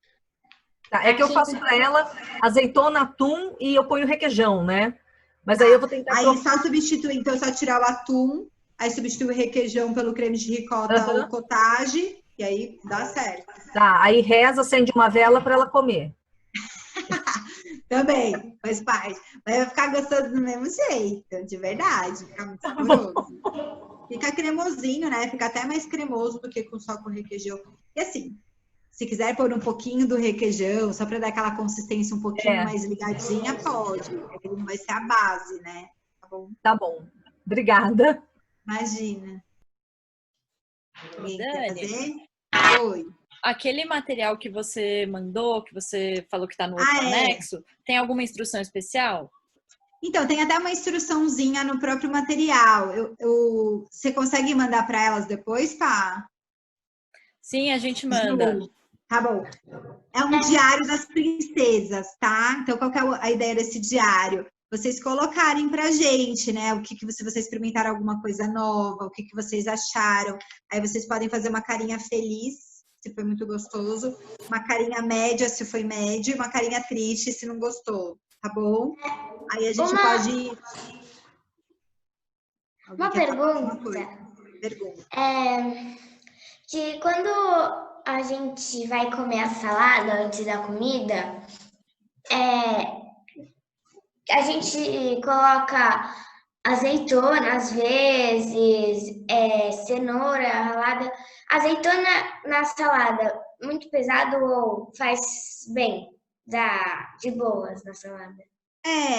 Tá, é que eu faço para ela azeitona, atum e eu ponho requeijão, né? Mas aí eu vou tentar... Aí só substituir, então só tirar o atum, aí substituir o requeijão pelo creme de ricota ou cottage, e aí dá certo. Tá, aí reza, acende uma vela para ela comer. Também, faz parte. Mas vai ficar gostoso do mesmo jeito, de verdade. Fica muito saboroso. Fica cremosinho, né? Fica até mais cremoso do que só com requeijão. E assim, se quiser pôr um pouquinho do requeijão, só para dar aquela consistência um pouquinho mais ligadinha, pode. Ele não vai ser a base, né? Tá bom? Tá bom. Obrigada. Imagina. Alguém quer fazer? Oi. Aquele material que você mandou, que você falou que está no outro anexo, tem alguma instrução especial? Então, tem até uma instruçãozinha no próprio material. Você consegue mandar para elas depois, Pá? Sim, a gente manda. Tá bom. É um diário das princesas, tá? Então, qual que é a ideia desse diário? Vocês colocarem pra gente, né? O que se vocês experimentaram alguma coisa nova, o que vocês acharam. Aí vocês podem fazer uma carinha feliz, se foi muito gostoso, uma carinha média, se foi médio, e uma carinha triste, se não gostou, tá bom? Aí a gente pode... Uma pergunta. Que quando a gente vai comer a salada antes da comida, a gente coloca azeitona, às vezes, cenoura ralada. Azeitona na salada, muito pesado ou faz bem? De boas na salada?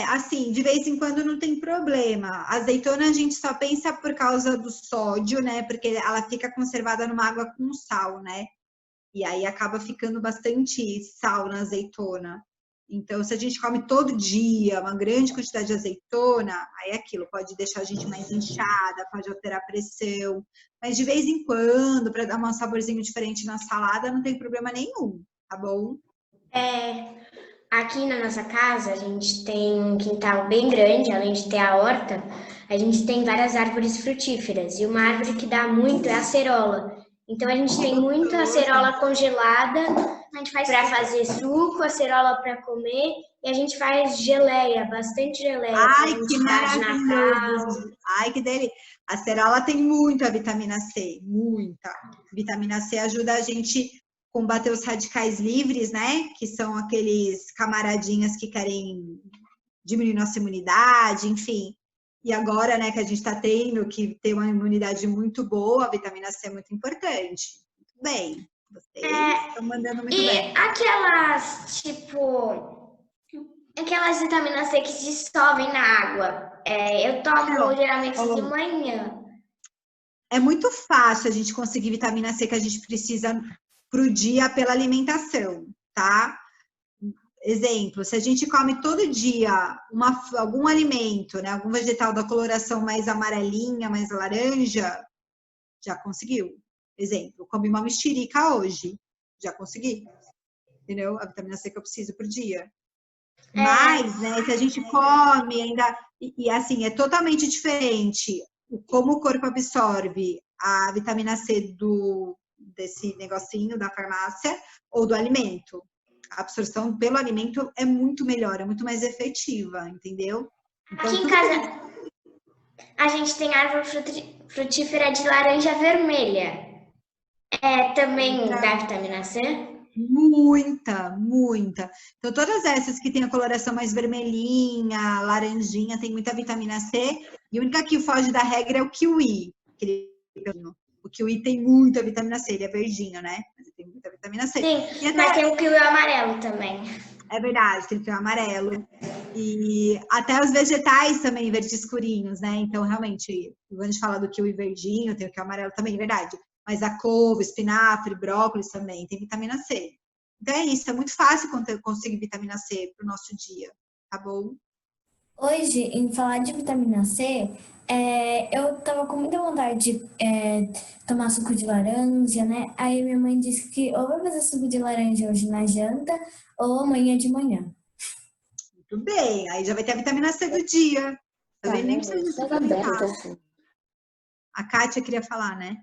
Assim, de vez em quando não tem problema. A azeitona a gente só pensa por causa do sódio, né? Porque ela fica conservada numa água com sal, né? E aí acaba ficando bastante sal na azeitona. Então, se a gente come todo dia uma grande quantidade de azeitona, aí é aquilo, pode deixar a gente mais inchada, pode alterar a pressão. Mas de vez em quando, para dar um saborzinho diferente na salada, não tem problema nenhum, tá bom? Aqui na nossa casa, a gente tem um quintal bem grande, além de ter a horta, a gente tem várias árvores frutíferas. E uma árvore que dá muito é a acerola. Então, a gente tem muita acerola congelada para fazer suco, acerola para comer, e a gente faz geleia, bastante geleia. Ai, que maravilhoso! Ai, que delícia! A acerola tem muita vitamina C, muita. Vitamina C ajuda a gente combater os radicais livres, né? Que são aqueles camaradinhas que querem diminuir nossa imunidade, enfim. E agora, né, que a gente está tendo que ter uma imunidade muito boa, a vitamina C é muito importante. Muito bem. Vocês estão mandando muito bem. Aquelas vitaminas C que se dissolvem na água. Eu tomo geralmente de manhã. É muito fácil a gente conseguir vitamina C que a gente precisa pro dia pela alimentação, tá? Exemplo, se a gente come todo dia algum alimento, né, algum vegetal da coloração mais amarelinha, mais laranja, já conseguiu. Exemplo, comi uma mexerica hoje, já consegui. Entendeu? A vitamina C que eu preciso por dia. Mas, né, se a gente come ainda... E assim, é totalmente diferente como o corpo absorve a vitamina C desse negocinho da farmácia ou do alimento. A absorção pelo alimento é muito melhor, é muito mais efetiva, entendeu? Então, aqui em casa, a gente tem árvore frutífera de laranja vermelha. Também dá vitamina C? Muita, muita. Então, todas essas que tem a coloração mais vermelhinha, laranjinha, tem muita vitamina C. E a única que foge da regra é o kiwi. O kiwi tem muita vitamina C, ele é verdinho, né? Mas tem muita vitamina C. Sim, mas tem o kiwi amarelo também. É verdade, tem o kiwi amarelo. E até os vegetais também, verdes escurinhos, né? Então, realmente, quando a gente fala do kiwi verdinho, tem o kiwi amarelo também, é verdade. Mas a couve, espinafre, brócolis também tem vitamina C. Então é isso, é muito fácil conseguir vitamina C para o nosso dia, tá bom? Hoje, em falar de vitamina C, eu tava com muita vontade de tomar suco de laranja, né? Aí minha mãe disse que ou vai fazer suco de laranja hoje na janta ou amanhã de manhã. Muito bem, aí já vai ter a vitamina C do dia. Também nem precisa de suplementar. A Kátia queria falar, né?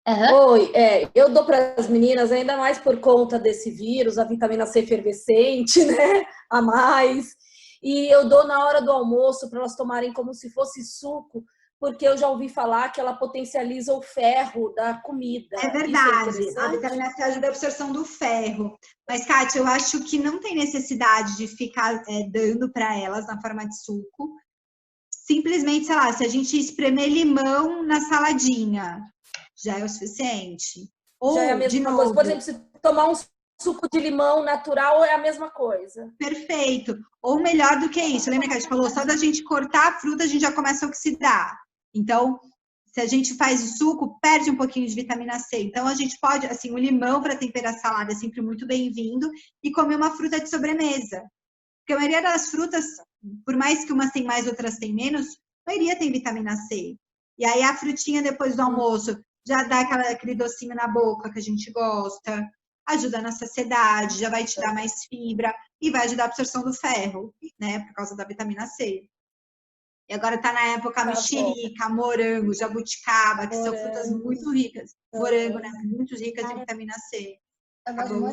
Oi, eu dou para as meninas, ainda mais por conta desse vírus, a vitamina C efervescente, né? A mais. E eu dou na hora do almoço para elas tomarem como se fosse suco, porque eu já ouvi falar que ela potencializa o ferro da comida. É verdade, a vitamina C ajuda a absorção do ferro. Mas, Kátia, eu acho que não tem necessidade de ficar dando para elas na forma de suco. Simplesmente, sei lá, se a gente espremer limão na saladinha, já é o suficiente. Ou, já é a mesma coisa. Por exemplo, se tomar um suco de limão natural, é a mesma coisa. Perfeito. Ou melhor do que isso. Lembra que a gente falou? Só da gente cortar a fruta, a gente já começa a oxidar. Então, se a gente faz o suco, perde um pouquinho de vitamina C. Então, a gente pode, assim, o limão para temperar salada é sempre muito bem-vindo e comer uma fruta de sobremesa. Porque a maioria das frutas, por mais que umas tem mais, outras tem menos, a maioria tem vitamina C. E aí, a frutinha depois do almoço já dá aquele docinho na boca que a gente gosta, ajuda na saciedade, já vai te dar mais fibra e vai ajudar a absorção do ferro, né, por causa da vitamina C. E agora tá na época mexerica, morango, jabuticaba, que são frutas muito ricas. Morango, né, muito ricas em vitamina C. Tá bom?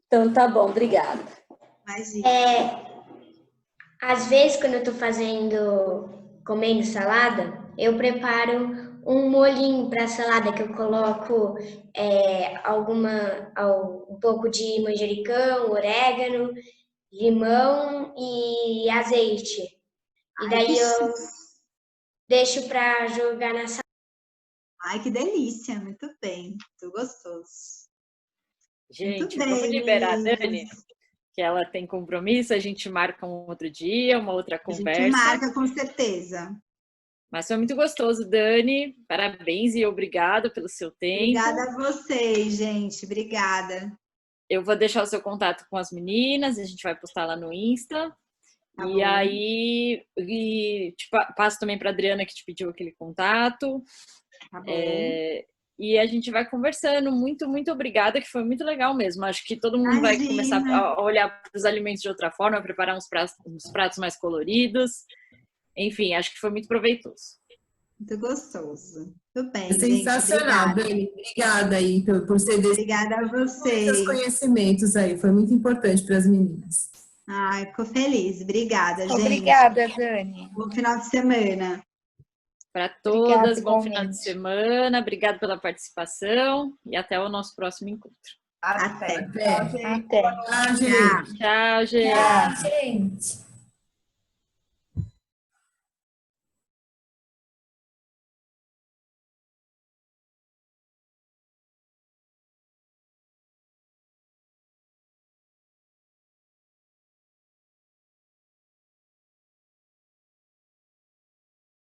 Então tá bom, obrigada. Às vezes, quando eu tô comendo salada, eu preparo um molhinho para salada que eu coloco um pouco de manjericão, orégano, limão e azeite. E daí eu deixo para jogar na salada. Ai, que delícia, muito bem, muito gostoso. Gente, vamos liberar a Dani, que ela tem compromisso, a gente marca um outro dia, uma outra conversa. A gente marca com certeza. Mas foi muito gostoso, Dani. Parabéns e obrigado pelo seu tempo. Obrigada a vocês, gente. Obrigada. Eu vou deixar o seu contato com as meninas, a gente vai postar lá no Insta. Tá E bom. aí, passo também para a Adriana, que te pediu aquele contato. Tá bom. E a gente vai conversando. Muito, muito obrigada, que foi muito legal mesmo. Acho que todo mundo vai começar a olhar para os alimentos de outra forma, preparar uns pratos mais coloridos. Enfim, acho que foi muito proveitoso. Muito gostoso. Muito bem, sensacional, Dani. Obrigada aí por ser Obrigada a vocês. Seus conhecimentos aí, foi muito importante para as meninas. Ai, fico feliz. Obrigada, gente. Obrigada, Dani. Bom final de semana. Para todas, bom final de semana. Obrigada pela participação e até o nosso próximo encontro. Até. Até. Até. Tchau, gente. Tchau, gente. Tchau, gente.